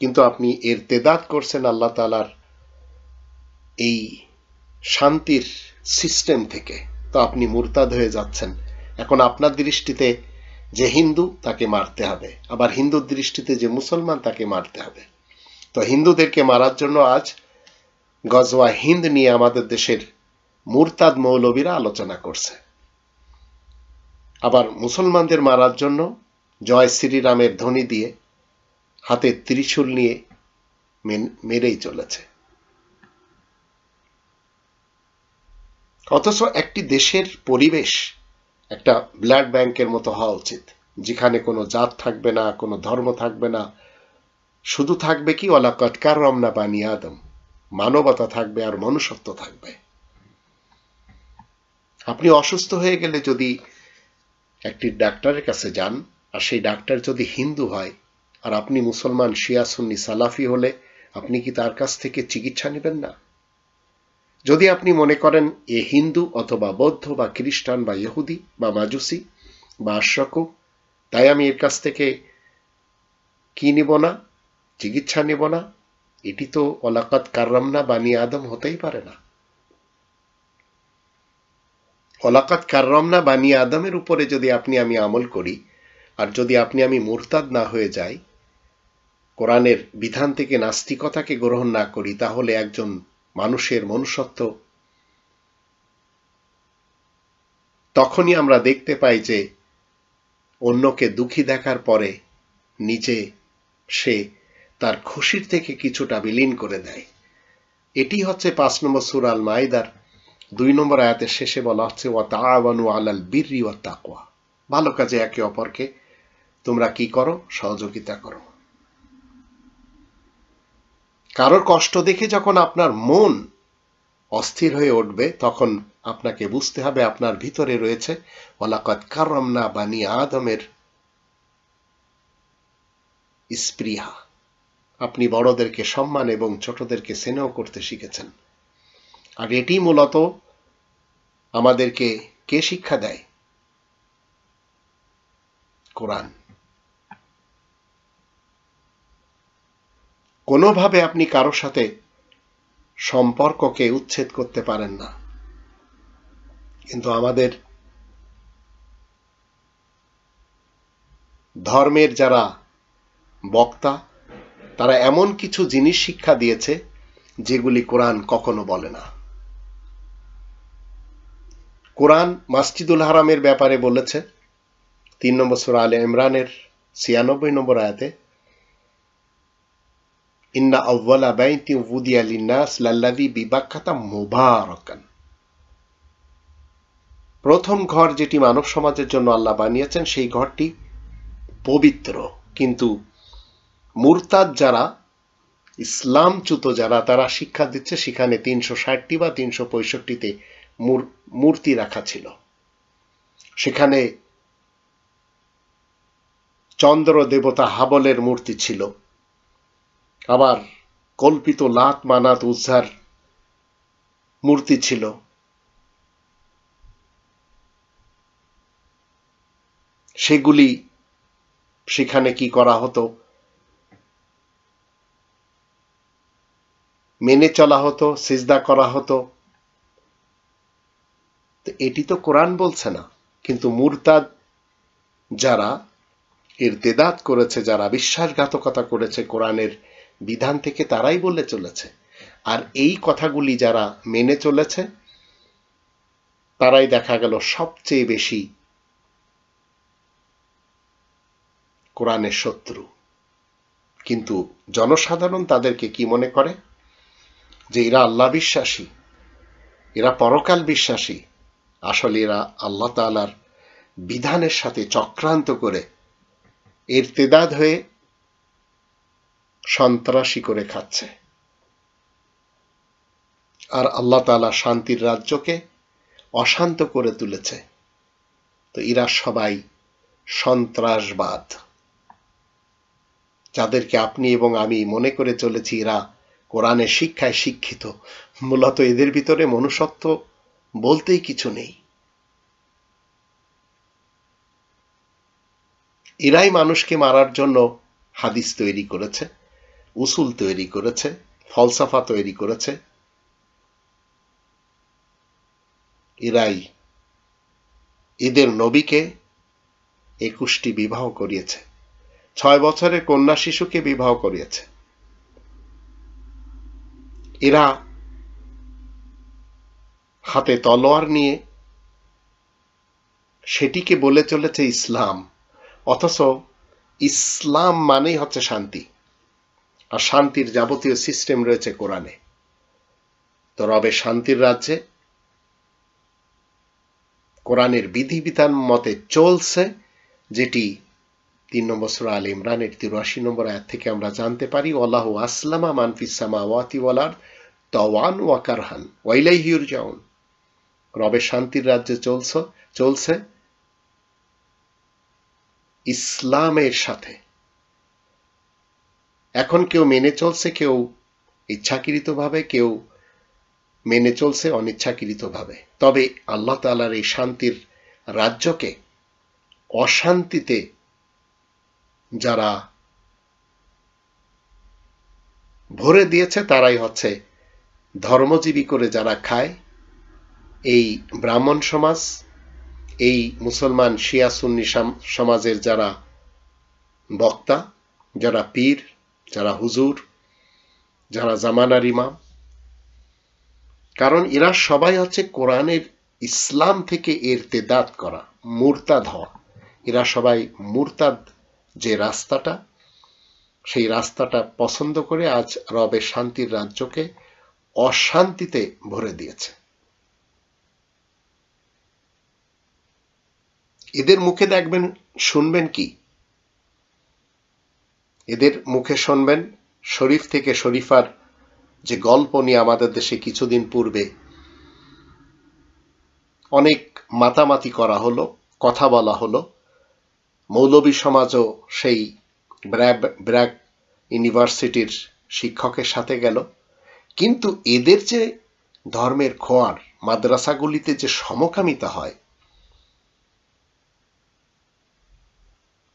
কিন্তু আপনি ইরতেদাদ করছেন আল্লাহ তাআলার এই শান্তির সিস্টেম থেকে, তো আপনি মুরতাদ হয়ে যাচ্ছেন। এখন আপনার দৃষ্টিতে যে হিন্দু তাকে মারতে হবে, আবার হিন্দুর দৃষ্টিতে যে মুসলমান তাকে মারতে হবে। তো হিন্দুদেরকে মারার জন্য আজ গজওয়া হিন্দ নিয়ে আমাদের দেশের মুরতাদ মৌলবীরা আলোচনা করছে, আবার মুসলমানদের মারার জন্য জয় শ্রীরামের ধ্বনি দিয়ে হাতে ত্রিশূল নিয়ে মেরেই চলেছে। অথচ একটি দেশের পরিবেশ একটা ব্লাড ব্যাংকের মতো হওয়া উচিত, যেখানে কোনো জাত থাকবে না, কোনো ধর্ম থাকবে না, শুধু থাকবে কি ওয়ালাকাদ কাররামনা বানি আদম, মানবতা থাকবে আর মনুষ্যত্ব থাকবে। আপনি অসুস্থ হয়ে গেলে যদি একটি ডাক্তারের কাছে যান, আর সেই ডাক্তার যদি হিন্দু হয় আর আপনি মুসলমান, শিয়া, সুন্নি, সালাফি হলে আপনি কি তার কাছ থেকে চিকিৎসা নেবেন না? যদি আপনি মনে করেন এ হিন্দু অথবা বৌদ্ধ বা খ্রিস্টান বা ইহুদি বা মাজুসি বা আশরাকু, তাই আমি এর কাছ থেকে কি নিব না, চিকিৎসা নেব না, এটি তো ওয়ালাকাদ কাররামনা বানি আদম হতেই পারে না। ওয়ালাকাদ কাররামনা বানি আদমের উপরে যদি আমি আমল করি, আর যদি আমি মুরতাদ না হয়ে যাই, কোরআনের বিধান থেকে নাস্তিকতাকে গ্রহণ না করি, তাহলে একজন মানুষের মনুষ্যত্ব তখনই আমরা দেখতে পাই যে অন্যকে দুঃখী দেখার পরে নিজে সে তার খুশির থেকে কিছুটা বিলীন করে দেয়। এটি হচ্ছে 5 নম্বর সূরা আল মাইদার 2 নম্বর আয়াতের শেষে বলা হচ্ছে ওয়া তাআওয়ানু আলাল বিররি ওয়াত তাকওয়া, ভালো কাজে একে অপরকে তোমরা কি করো, সহযোগিতা করো। কারোর কষ্ট দেখে যখন আপনার মন অস্থির হয়ে উঠবে, তখন আপনাকে বুঝতে হবে আপনার ভিতরে রয়েছে ওয়ালাকাদ কাররামনা বানি আদমের স্পৃহা। আপনি বড়দেরকে সম্মান এবং ছোটদেরকে স্নেহ করতে শিখেছেন। আর এটি মূলত আমাদেরকে কে শিক্ষা দেয়? কোরআন। কোনোভাবে আপনি কারোর সাথে সম্পর্ককে উচ্ছেদ করতে পারেন না, কিন্তু আমাদের ধর্মের যারা বক্তা তারা এমন কিছু জিনিস শিক্ষা দিয়েছে যেগুলি কোরআন কখনো বলে না। কোরআন মসজিদুল হারামের ব্যাপারে বলেছে 3 নম্বর সূরা আলে ইমরানের 96 নম্বর আয়াতে, ইন্না আউওয়ালা বাইতিন উদিয়া লিন্নাস লাল্লাযী বিবাক্কাতা মুবারাকান। প্রথম ঘর যেটি মানব সমাজের জন্য আল্লাহ বানিয়েছেন সেই ঘরটি পবিত্র, কিন্তু মুরতাদ যারা ইসলামচ্যুত যারা, তারা শিক্ষা দিচ্ছে সেখানে 360টি বা 365তে মূর্তি রাখা ছিল। সেখানে চন্দ্র দেবতা হাবলের মূর্তি ছিল, আবার কল্পিত লাত মানাত উজ্জার মূর্তি ছিল। সেগুলি সেখানে কি করা হতো, মেনে চলা হতো, সিজদা করা হতো। এটি তো কোরআন বলছে না, কিন্তু মুরতাদ যারা ইরতেদাদ করেছে, যারা বিশ্বাসঘাতকতা করেছে কোরআনের বিধান থেকে, তারাই বলে চলেছে। আর এই কথাগুলি যারা মেনে চলেছে তারাই দেখা গেল সবচেয়ে বেশি কোরআনের শত্রু। কিন্তু জনসাধারণ তাদেরকে কি মনে করে, যে এরা আল্লাহ বিশ্বাসী, এরা পরকাল বিশ্বাসী। আসলে এরা আল্লাহ তাআলার বিধানের সাথে চক্রান্ত করে ইরতেদাদ হয়ে সন্ত্রাসী করে খাচ্ছে। আর আল্লাহ তাআলা শান্তির রাজ্যকে অশান্ত করে তুলেছে। তো এরা সবাই সন্ত্রাসবাদ, যাদেরকে আপনি এবং আমি মনে করে চলেছি এরা কোরআনের শিক্ষায় শিক্ষিত, মূলত এদের ভিতরে মনুষ্যত্ব বলতেই কিছু নেই। এরাই মানুষকে মারার জন্য হাদিস তৈরি করেছে, উসুল তৈরি করেছে, ফলসাফা তৈরি করেছে। এরাই এদের নবীকে 21টি বিবাহ করিয়েছে, 6 বছরের কন্যা শিশুকে বিবাহ করিয়েছে। এরা হাতে তলোয়ার নিয়ে সেটিকে বলে চলেছে ইসলাম, অথচ ইসলাম মানেই হচ্ছে শান্তি, আর শান্তির যাবতীয় সিস্টেম রয়েছে কোরআনে। তো রবের শান্তির রাজ্যে কোরআনের বিধিবিধান মতে চলছে, যেটি 3 নম্বর সূরা আলে ইমরানের 83 নম্বর আয়াত থেকে আমরা জানতে পারি, ওয়াল্লাহু আসলামা মান ফিস সামাওয়াতি ওয়াল আরদ তাওয়ান ওয়া কারহান ওয়া ইলাইহি ইরজাউন। রবের শান্তির রাজ্যে চলছে ইসলামের সাথে। এখন কেউ মেনে চলছে, কেউ ইচ্ছাকৃতভাবে, কেউ মেনে চলছে অনিচ্ছাকৃতভাবে। তবে আল্লাহ তাআলার এই শান্তির রাজ্যকে অশান্তিতে যারা ভরে দিয়েছে তারাই হচ্ছে ধর্মজীবী করে যারা খায়, এই ব্রাহ্মণ সমাজ, এই মুসলমান শিয়া সুন্নি সমাজের যারা বক্তা, যারা পীর, যারা হুজুর, যারা জামানার ইমাম। কারণ এরা সবাই হচ্ছে কোরআনের ইসলাম থেকে ইরতেদাদ করা, মুরতাদ হওয়া। এরা সবাই মুরতাদ যে রাস্তাটা, সেই রাস্তাটা পছন্দ করে আজ রবের শান্তির রাজ্যকে অশান্তিতে ভরে দিয়েছে। এদের মুখে দেখবেন, শুনবেন কি, এদের মুখে শুনবেন শরীফ থেকে শরীফার যে গল্প নিয়ে আমাদের দেশে কিছুদিন পূর্বে অনেক মাতামাতি করা হলো, কথা বলা হলো। মৌলবী সমাজও সেই ব্র্যাক ইউনিভার্সিটির শিক্ষকের সাথে গেল। কিন্তু এদের যে ধর্মের খোয়ার মাদ্রাসাগুলিতে যে সমকামিতা হয়,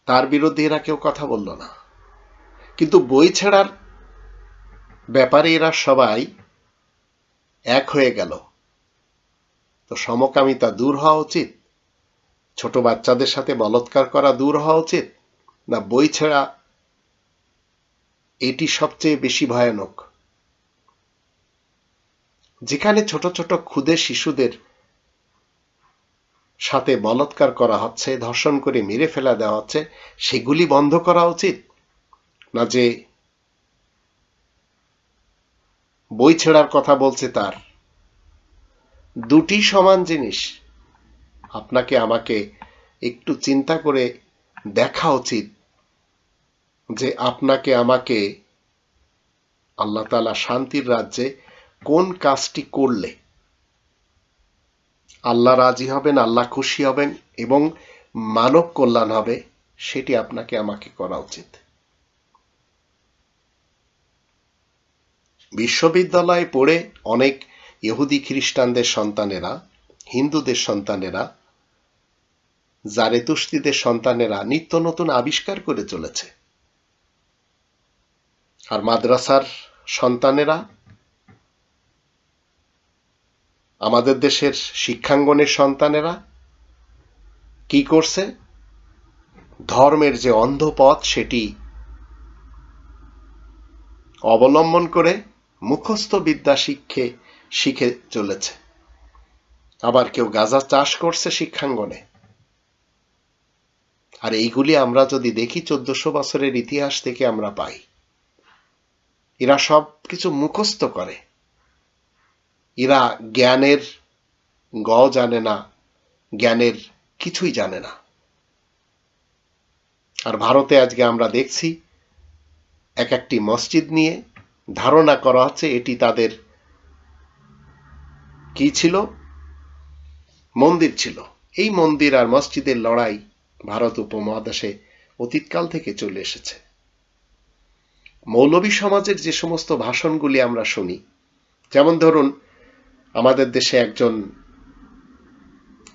তার বিরুদ্ধে এরা কেউ কথা বলল না। কিন্তু বই ছেড়ার ব্যাপারে এরা সবাই এক হয়ে গেল। তো সমকামিতা দূর হওয়া উচিত, ছোট বাচ্চাদের সাথে বলাৎকার করা দূর হওয়া উচিত, না বই ছেড়া এটি সবচেয়ে বেশি ভয়ানক? যেখানে ছোট ছোট ক্ষুদে শিশুদের সাথে বলাৎকার করা হচ্ছে, ধর্ষণ করে মেরে ফেলা দেওয়া হচ্ছে, সেগুলি বন্ধ করা উচিত না যে বই ছেড়ার কথা বলছে তার? দুটি সমান জিনিস। আপনাকে আমাকে একটু চিন্তা করে দেখা উচিত যে আপনাকে আমাকে আল্লাহ তাআলা শান্তির রাজ্যে কোন কাজটি করলে আল্লাহ রাজি হবেন, আল্লাহ খুশি হবেন এবং মানব কল্যাণ হবে, সেটি আপনাকে আমাকে করা উচিত। বিশ্ববিদ্যালয়ে পড়ে অনেক ইহুদি খ্রিস্টানদের সন্তানেরা, হিন্দুদের সন্তানেরা, জারেতুস্তিদের সন্তানেরা নিত্য নতুন আবিষ্কার করে চলেছে। আর মাদ্রাসার সন্তানেরা, আমাদের দেশের শিক্ষাঙ্গনের সন্তানেরা কি করছে? ধর্মের যে অন্ধ পথ সেটি অবলম্বন করে মুখস্থ বিদ্যা শিখে চলেছে। আবার কেউ গাঁজা চাষ করছে শিক্ষাঙ্গনে। আর এইগুলি আমরা যদি দেখি 1400 বছরের ইতিহাস থেকে আমরা পাই। এরা সব কিছু মুখস্থ করে। এরা জ্ঞানের গ জানে না, জ্ঞানের কিছুই জানে না। আর ভারতে আজকে আমরা দেখছি এক একটি মসজিদ নিয়ে ধারণা করা হচ্ছে এটি তাদের কি ছিল? মন্দির ছিল। এই মন্দির আর মসজিদের লড়াই ভারত উপমহাদেশে অতীতকাল থেকে চলে এসেছে। মৌলবী সমাজের যে সমস্ত ভাষণগুলি আমরা শুনি, যেমন ধরুন আমাদের দেশে একজন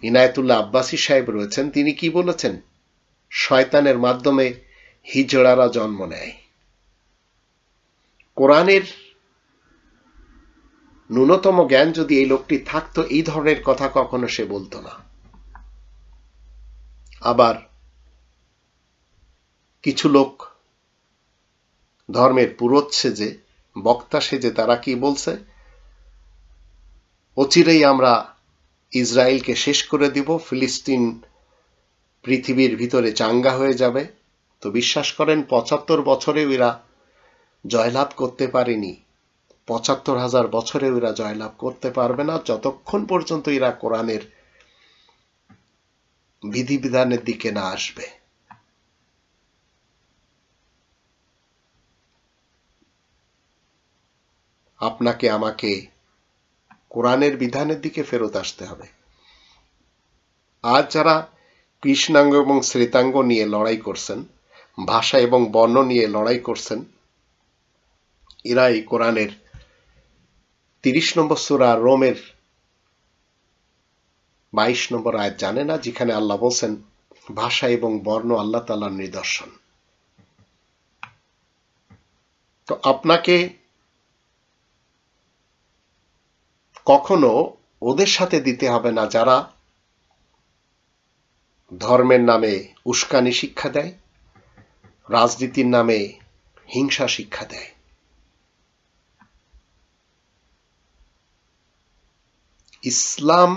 ইনায়েতুল্লাহ আব্বাসী সাহেব রয়েছেন, তিনি কি বলেছেন? শয়তানের মাধ্যমে হিজড়ারা জন্ম নেয়। কোরআনের ন্যূনতম জ্ঞান যদি এই লোকটি থাকতো, এই ধরনের কথা কখনো সে বলতো না। আবার কিছু লোক ধর্মের পুরোধ সেজে, বক্তা সেজে তারা কি বলছে? অচিরেই আমরা ইসরায়েলকে শেষ করে দিব, ফিলিস্তিন পৃথিবীর ভিতরে চাঙ্গা হয়ে যাবে। তো বিশ্বাস করেন 75 বছরেও এরা জয়লাভ করতে পারেনি। 75,000 বছরেও এরা জয়লাভ করতে পারবে না, যতক্ষণ পর্যন্ত এরা কোরআনের বিধিবিধানের দিকে না আসবে। আপনাকে আমাকে কোরআনের বিধানের দিকে ফেরত আসতে হবে। আজ যারা কৃষ্ণাঙ্গ এবং শ্বেতাঙ্গ নিয়ে লড়াই করছেন, ভাষা এবং বর্ণ নিয়ে লড়াই করছেন, এরা এই কোরআনের 30 নম্বর সূরা রোমের 22 নম্বর আয়াত জানে না, যেখানে আল্লাহ বলছেন ভাষা এবং বর্ণ আল্লাহ তাআলার নিদর্শন। তো আপনাকে কখনো ওদের সাথে দিতে হবে না যারা ধর্মের নামে উস্কানি শিক্ষা দেয়, রাজনীতির নামে হিংসা শিক্ষা দেয়। ইসলাম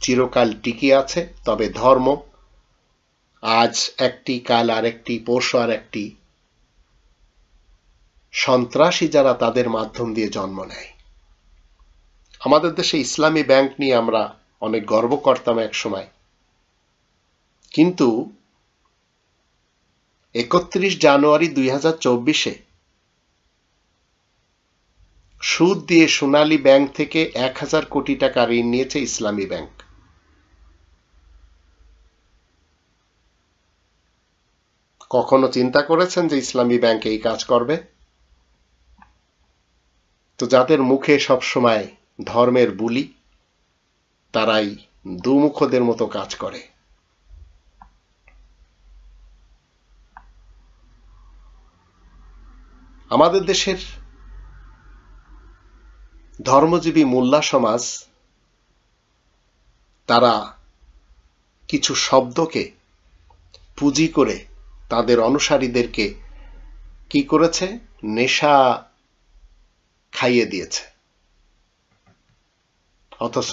চিরকাল টিকে আছে, তবে ধর্ম আজ একটি, কাল আরেকটি, পরশু আরেকটি। সন্ত্রাসী যারা তাদের মাধ্যম দিয়ে জন্ম নেয়। আমাদের দেশে ইসলামী ব্যাংক নিয়ে আমরা অনেক গর্ব করতাম এক সময়, কিন্তু 31 জানুয়ারি 2024-এ সুদ দিয়ে সোনালী ব্যাংক থেকে 1000 কোটি টাকা ঋণ নিয়েছে ইসলামী ব্যাংক। কখনো চিন্তা করেছেন যে ইসলামী ব্যাংক এই কাজ করবে? তো যাদের মুখে সবসময় ধর্মের বুলি, তারাই দুমুখদের মতো কাজ করে। আমাদের দেশের ধর্মজীবী মোল্লা সমাজ, তারা কিছু শব্দকে পুঁজি করে তাদের অনুসারীদেরকে কি করেছে? নেশা খাইয়ে দিয়েছে। অথচ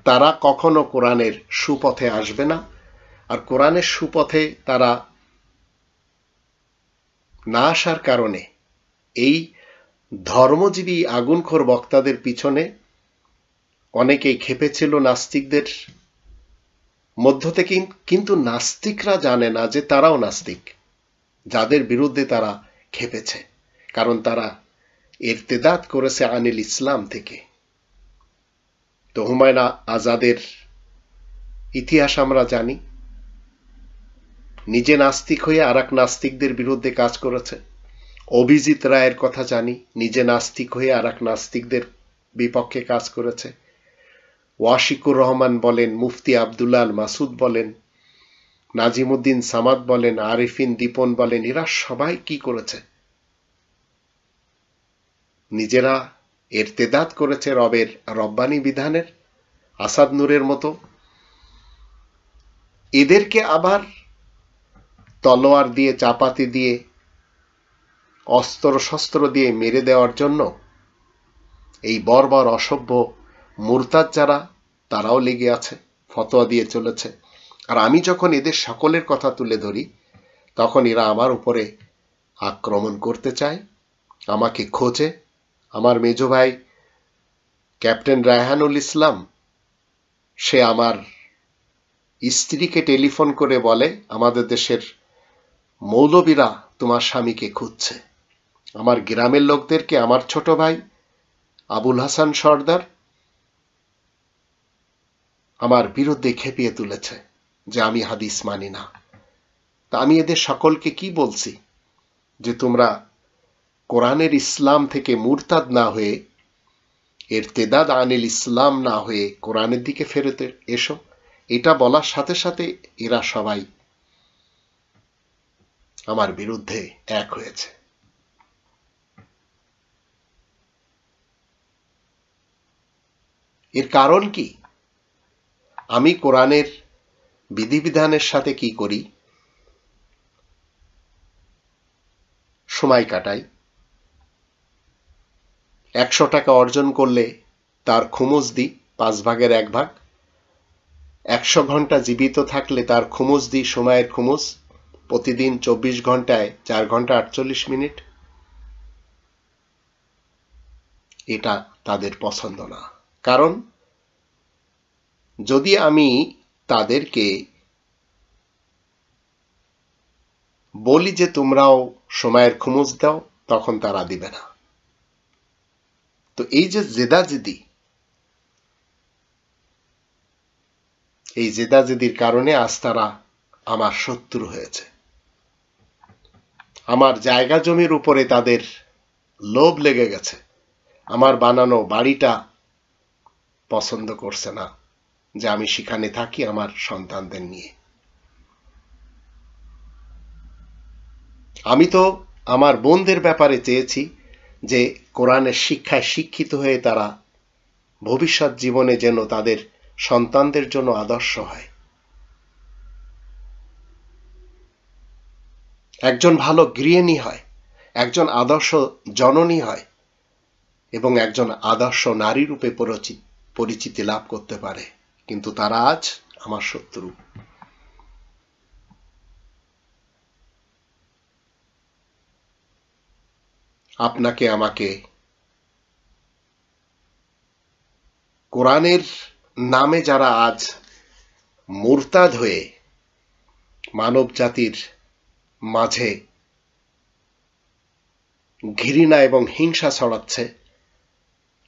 তারা কখনো কোরআনের সুপথে আসবে না। আর কোরআনের সুপথে তারা না আসার কারণে এই ধর্মজীবী আগুনখোর বক্তাদের পিছনে অনেকেই খেপেছিল নাস্তিকদের মধ্য থেকে, কিন্তু নাস্তিকরা জানে না যে তারাও নাস্তিক। যাদের বিরুদ্ধে তারা খেপেছে, কারণ তারা ইরতিদাদ করেছে আনিল ইসলাম থেকে। তো হুমায়ুন আজাদের ইতিহাস আমরা জানি, নিজে নাস্তিক হয়ে আর এক নাস্তিকদের বিরুদ্ধে কাজ করেছে। অভিজিৎ রায়ের কথা জানি, নিজে নাস্তিক হয়ে আর এক নাস্তিকদের বিপক্ষে কাজ করেছে। ওয়াশিকুর রহমান বলেন, মুফতি আবদুল্লাহ আল মাসুদ বলেন, নাজিমুদ্দিন সামাদ বলেন, আরিফিন দীপন বলেন, এরা সবাই কি করেছে? নিজেরা ইরতিদাদ করেছে রবের রব্বানি বিধানের, আসাদ নূরের মতো। এদেরকে আবার তলোয়ার দিয়ে, চাপাতি দিয়ে, অস্ত্র শস্ত্র দিয়ে মেরে দেওয়ার জন্য এই বর্বর অসভ্য মুরতাদ যারা, তারাও লেগে আছে, ফতোয়া দিয়ে চলেছে। আর আমি যখন এদের সকলের কথা তুলে ধরি, তখন এরা আমার উপরে আক্রমণ করতে চায়, আমাকে খোঁজে। আমার মেজ ভাই ক্যাপ্টেন রায়হানুল ইসলাম, সে আমার স্ত্রীকে টেলিফোন করে বলে, আমাদের দেশের মৌলবীরা তোমার স্বামীকে খুঁজছে। আমার গ্রামের লোকদেরকে আমার ছোট ভাই আবুল হাসান সর্দার আমার বিরুদ্ধে খেপিয়ে তুলেছে যে আমি হাদিস মানি না। তা আমি এদের সকলকে কি বলছি, যে তোমরা কোরআনের ইসলাম থেকে মুরতাদ না হয়ে, ইরতিদাদ আনিল ইসলাম না হয়ে কোরআনের দিকে ফেরত এসো। এটা বলার সাথে সাথে এরা সবাই আমার বিরুদ্ধে এক হয়েছে। এর কারণ কি? আমি কোরআনের বিধিবিধানের সাথে কি করি? সময় কাটাই। 100 টাকা অর্জন করলে তার খুমুস দিই 5 ভাগের 1 ভাগ। 100 ঘন্টা জীবিত থাকলে তার খুমুস দিই, সময়ের খুমুস, প্রতিদিন 24 ঘন্টায় 4 ঘন্টা 48 মিনিট। এটা তাদের পছন্দ না। কারণ যদি আমি তাদেরকে বলি যে তোমরাও সময়ের খুমুস দাও, তখন তারা দিবে না। তো এই যে জেদাজেদি, এই জেদাজেদির কারণে আজ তারা আমার শত্রু হয়েছে। আমার জায়গা জমির উপরে তাদের লোভ লেগে গেছে। আমার বানানো বাড়িটা পছন্দ করছে না যে আমি সেখানে থাকি আমার সন্তানদের নিয়ে। আমি তো আমার বোনদের ব্যাপারে চেয়েছি যে কোরআনের শিক্ষায় শিক্ষিত হয়ে তারা ভবিষ্যৎ জীবনে যেন তাদের সন্তানদের জন্য আদর্শ হয়, একজন ভালো গৃহিণী হয়, একজন আদর্শ জননী হয় এবং একজন আদর্শ নারী রূপে পরিচিতি লাভ করতে পারে। কিন্তু তারা আজ আমার শত্রু। আপনাকে আমাকে কোরআনের নামে যারা আজ মুরতাদ হয়ে মানব জাতির মাঝে ঘৃণা এবং হিংসা ছড়াচ্ছে,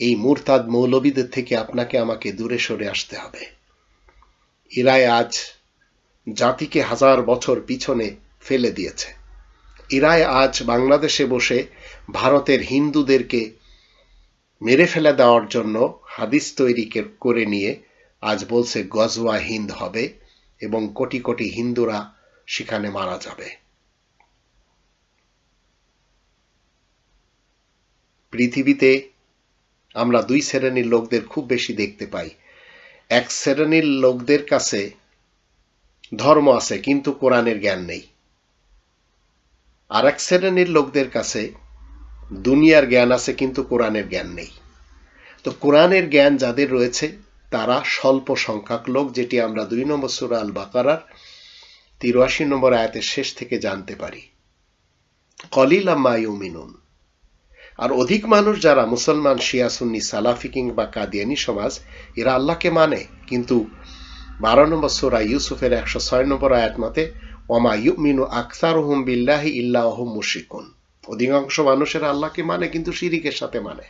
এই মুরতাদ মৌলবীদের থেকে আপনাকে আমাকে দূরে সরে আসতে হবে। এরাই আজ জাতিকে 1000 বছর পিছনে ফেলে দিয়েছে। এরাই আজ বাংলাদেশে বসে ভারতের হিন্দুদেরকে মেরে ফেলে দেওয়ার জন্য হাদিস তৈরি করে নিয়ে আজ বলছে গজওয়া হিন্দ হবে এবং কোটি কোটি হিন্দুরা সেখানে মারা যাবে। পৃথিবীতে আমরা 2 শ্রেণীর লোকদের খুব বেশি দেখতে পাই। এক শ্রেণীর লোকদের কাছে ধর্ম আছে কিন্তু কোরআনের জ্ঞান নেই। আর এক শ্রেণীর লোকদের কাছে দুনিয়ার জ্ঞান আছে কিন্তু কোরআনের জ্ঞান নেই। তো কোরআনের জ্ঞান যাদের রয়েছে তারা স্বল্প সংখ্যক লোক, যেটি আমরা 2 নম্বর সূরা আল বাকারার 83 নম্বর আয়াতের শেষ থেকে জানতে পারি। কলিলাম মা ইউমিনুন। আর অধিক মানুষ যারা মুসলমান, শিয়া, সুন্নি, সালাফি কিংবা কাদিয়ানি সমাজ, এরা আল্লাহকে মানে, কিন্তু 12 নম্বর সূরা ইউসুফের 106 নম্বর আয়াত মতে ওয়ামা ইউমিনু আকসারুহুম বিল্লাহি ইল্লা ওয়া হুম মুশরিকুন। অধিকাংশ মানুষের আল্লাহকে মানে কিন্তু শিরিকের সাথে মানে।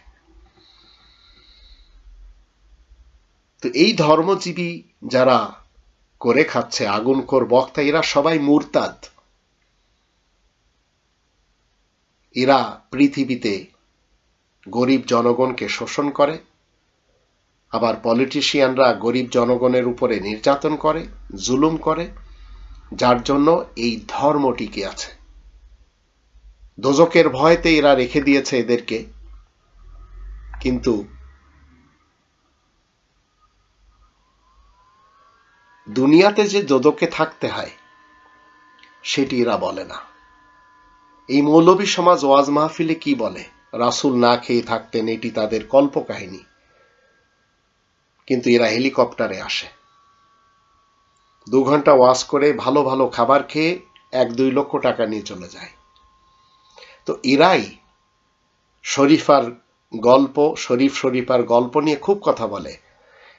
তো এই ধর্মজীবী যারা করে খাচ্ছে আগুনখোর বক্তা, এরা সবাই মুরতাদ। এরা পৃথিবীতে গরিব জনগণকে শোষণ করে, আবার পলিটিশিয়ানরা গরিব জনগণের উপরে নির্যাতন করে, জুলুম করে, যার জন্য এই ধর্ম টিকে আছে। দোজকের ভয়তে এরা রেখে দিয়েছে এদেরকে, কিন্তু দুনিয়াতে যে দোজকে থাকতে হয় সেটি এরা বলে না। এই মৌলবী সমাজ ওয়াজ মাহফিলে কি বলে? রাসূল না খেয়ে থাকতেন, এটি তাদের কল্পকাহিনী। কিন্তু এরা হেলিকপ্টারে আসে, 2 ঘন্টা ওয়াজ করে ভালো ভালো খাবার খেয়ে 1-2 লক্ষ টাকা নিয়ে চলে যায়। তো এরাই শরীফার গল্প নিয়ে খুব কথা বলে,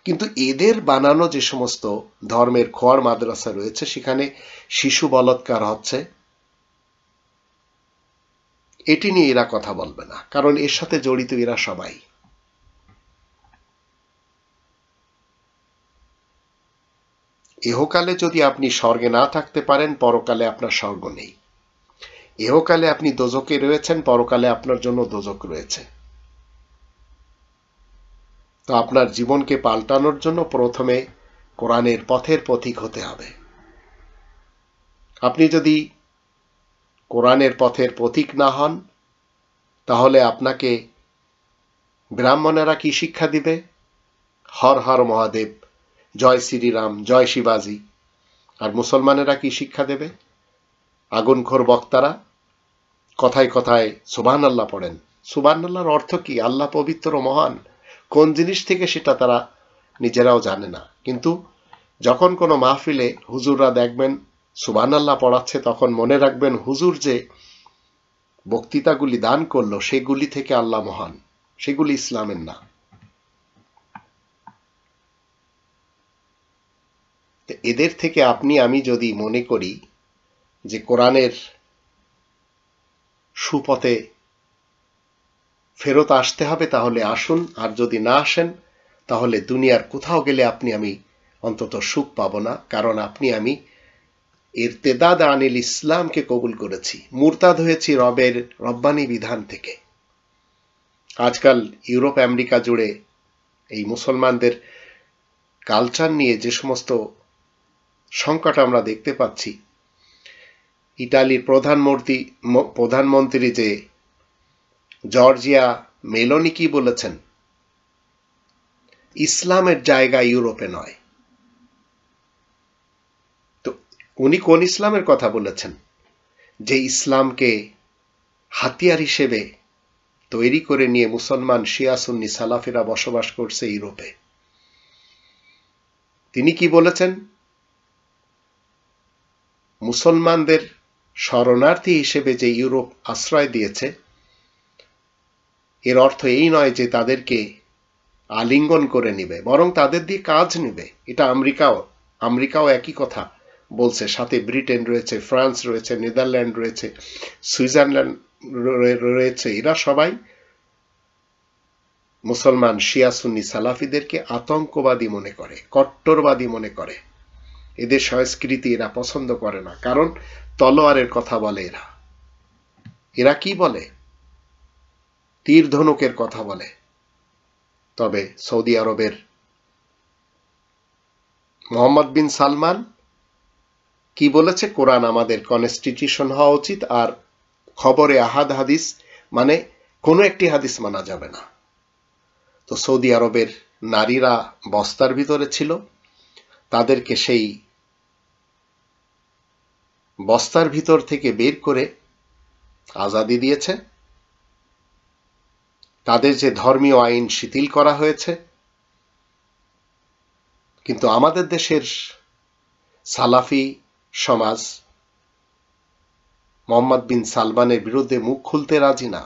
কিন্তু এদের বানানো যে সমস্ত ধর্মের খোয়ার মাদ্রাসা রয়েছে সেখানে শিশু বলাৎকার হচ্ছে, এটি নিয়ে এরা কথা বলবে না, কারণ এর সাথে জড়িত এরা সবাই। ইহকালে যদি আপনি স্বর্গে না থাকতে পারেন, পরকালে আপনার স্বর্গ নেই। ইহকালে আপনি দোজকে রয়েছেন, পরকালে আপনার জন্য দোজক রয়েছে। তো আপনার জীবনকে পাল্টানোর জন্য প্রথমে কোরআনের পথের পথিক হতে হবে। আপনি যদি কোরআনের পথের পথিক না হন, তাহলে আপনাকে ব্রাহ্মণেরা কি শিক্ষা দিবে? হর হর মহাদেব, জয় শ্রীরাম, জয় শিবাজি। আর মুসলমানেরা কি শিক্ষা দেবে? আগুনখোর বক্তারা কথায় কথায় সুবহানাল্লাহ পড়েন। সুবহানাল্লাহর অর্থ কি? আল্লাহ পবিত্র মহান, কোন জিনিস থেকে সেটা তারা নিজেরাও জানে না। কিন্তু যখন কোনো মাহফিলে হুজুররা দেখবেন সুবহানাল্লাহ পড়াচ্ছে, তখন মনে রাখবেন হুজুর যে বক্তৃতাগুলি দান করলো সেগুলি থেকে আল্লাহ মহান, সেগুলি ইসলামের না। এদের থেকে আপনি আমি যদি মনে করি যে কোরআনের সুপথে ফেরত আসতে হবে, তাহলে আসুন। আর যদি না আসেন, তাহলে দুনিয়ার কোথাও গেলে আপনি আমি অন্তত সুখ পাবো না, কারণ আপনি আমি ইরতেদাদ আনিল ইসলামকে কবুল করেছি, মুরতাদ হয়েছি রব্বানি বিধান থেকে। আজকাল ইউরোপ আমেরিকা জুড়ে এই মুসলমানদের কালচার নিয়ে যে সমস্ত সংকট আমরা দেখতে পাচ্ছি, ইটালির প্রধানমন্ত্রী যে জর্জিয়া মেলোনি কি বলেছেন? ইসলামের জায়গা ইউরোপে নয়। তো উনি কোন ইসলামের কথা বলেছেন? যে ইসলামকে হাতিয়ার হিসেবে তৈরি করে নিয়ে মুসলমান শিয়া সুন্নি সালাফিরা বসবাস করছে ইউরোপে। তিনি কি বলেছেন? মুসলমানদের শরণার্থী হিসেবে যে ইউরোপ আশ্রয় দিয়েছে, এর অর্থ এই নয় যে তাদেরকে আলিঙ্গন করে নিবে, বরং তাদের দিয়ে কাজ নিবে। এটা আমেরিকাও একই কথা বলছে। সাথে ব্রিটেন রয়েছে, ফ্রান্স রয়েছে, নেদারল্যান্ড রয়েছে, সুইজারল্যান্ড রয়েছে। এরা সবাই মুসলমান শিয়া সুন্নি সালাফিদেরকে আতঙ্কবাদী মনে করে, কট্টরবাদী মনে করে। এদের সংস্কৃতি এরা পছন্দ করে না, কারণ তলোয়ারের কথা বলে এরা। এরা কি বলে? তীর ধনুকের কথা বলে। তবে সৌদি আরবের মোহাম্মদ বিন সালমান কি বলেছে? কোরআন আমাদের কনস্টিটিউশন হওয়া উচিত, আর খবরে আহাদ হাদিস মানে কোনো একটি হাদিস মানা যাবে না। তো সৌদি আরবের নারীরা বস্তার ভিতরে ছিল, তাদেরকে সেই বস্তার ভিতর থেকে বের করে আজাদি দিয়েছে। তাদের যে ধর্মীয় আইন শিথিল করা হয়েছে। কিন্তু আমাদের দেশের সালাফি সমাজ মোহাম্মদ বিন সালমানের বিরুদ্ধে মুখ খুলতে রাজি না।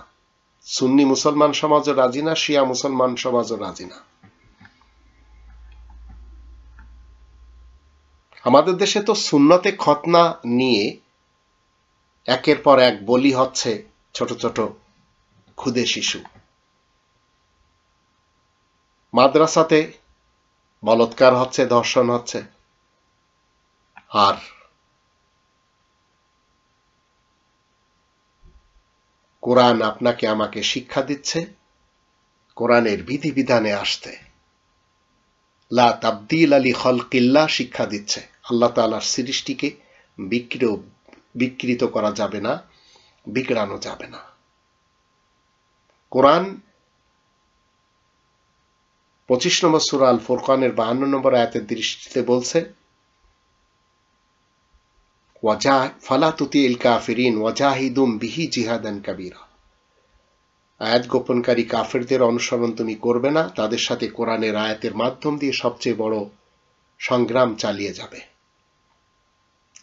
সুন্নি মুসলমান সমাজও রাজি না, শিয়া মুসলমান সমাজও রাজি না। আমাদের দেশে তো সুন্নতে খতনা নিয়ে একের পর এক বলি হচ্ছে ছোট ছোট ক্ষুদে শিশু। মাদ্রাসাতে বলৎকার হচ্ছে, ধর্ষণ হচ্ছে। আর কোরআন আপনাকে আমাকে শিক্ষা দিচ্ছে কোরআনের বিধিবিধানে আসতে। লা তাবদিল আলি খলকিল্লাহ শিক্ষা দিচ্ছে। আল্লাহ তাআলার সৃষ্টিকে বিকৃত করা যাবে না, বিগড়ানো যাবে না। কোরআন 25 নম্বর সূরা আল ফুরকানের 52 নম্বর আয়াতের দৃষ্টিতে বলছে, ফালা তুতিল কাফিরিন ওয়াজাহিদুম বিহি জিহাদান কাবীরা। আয়াত গোপনকারী কাফেরদের অনুসরণ তুমি করবে না, তাদের সাথে কোরআনের আয়াতের মাধ্যম দিয়ে সবচেয়ে বড় সংগ্রাম চালিয়ে যাবে।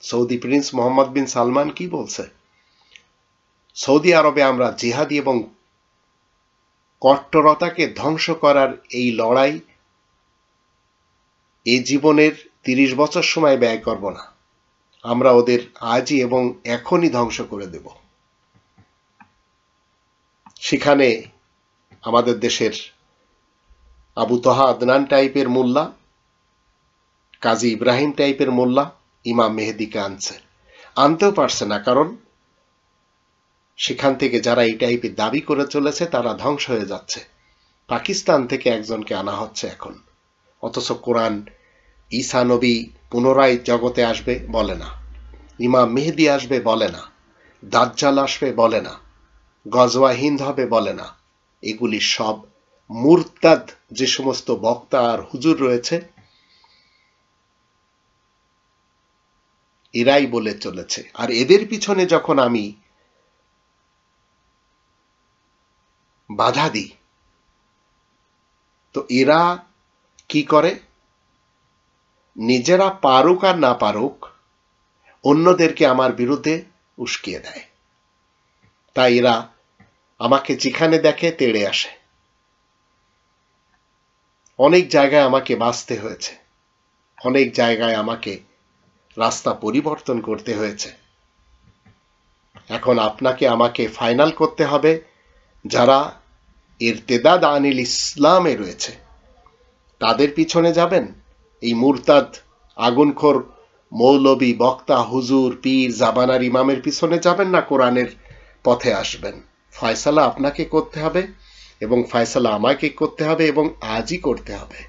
সৌদি প্রিন্স মোহাম্মদ বিন সালমান কি বলছে? সৌদি আরবে আমরা জিহাদি এবং কট্টরতাকে ধ্বংস করার এই লড়াই এই জীবনের 30 বছর সময় ব্যয় করব না, আমরা ওদের আজই এবং এখনই ধ্বংস করে দেব। সেখানে আমাদের দেশের আবু তহা আদনান টাইপের মোল্লা, কাজী ইব্রাহিম টাইপের মোল্লা ইমাম মেহেদিকে আনতেও পারছে না, কারণ সেখান থেকে যারা এই টাইপের দাবি করে চলেছে তারা ধ্বংস হয়ে যাচ্ছে। পাকিস্তান থেকে একজনকে আনা হচ্ছে এখন, অথচ কোরআন ঈসা নবী পুনরায় জগতে আসবে বলে না, ইমাম মেহেদি আসবে বলে না, দাজ্জাল আসবে বলে না, গজওয়া হিন্দ হবে বলে না। এগুলি সব মুরতাদ যে সমস্ত বক্তা আর হুজুর রয়েছে এরাই বলে চলেছে। আর এদের পিছনে যখন আমি বাধা দিই তো এরা কি করে, নিজেরা পারুক আর না পারুক অন্যদেরকে আমার বিরুদ্ধে উস্কিয়ে দেয়। তাই এরা আমাকে যেখানে দেখে তেড়ে আসে। অনেক জায়গায় আমাকে বাঁচতে হয়েছে, অনেক জায়গায় আমাকে রাস্তা পরিবর্তন করতে হয়েছে। এখন আপনাকে আমাকে ফাইনাল করতে হবে যারা ইরতেদাদ আনিল ইসলামে রয়েছে তাদের পিছনে যাবেন, এই মুরতাদ আগুনখোর মৌলবী বক্তা হুজুর পীর জাবানার ইমামের পিছনে যাবেন, না কোরআনের পথে আসবেন। ফয়সালা আপনাকে করতে হবে এবং ফয়সালা আমাকে করতে হবে এবং আজই করতে হবে।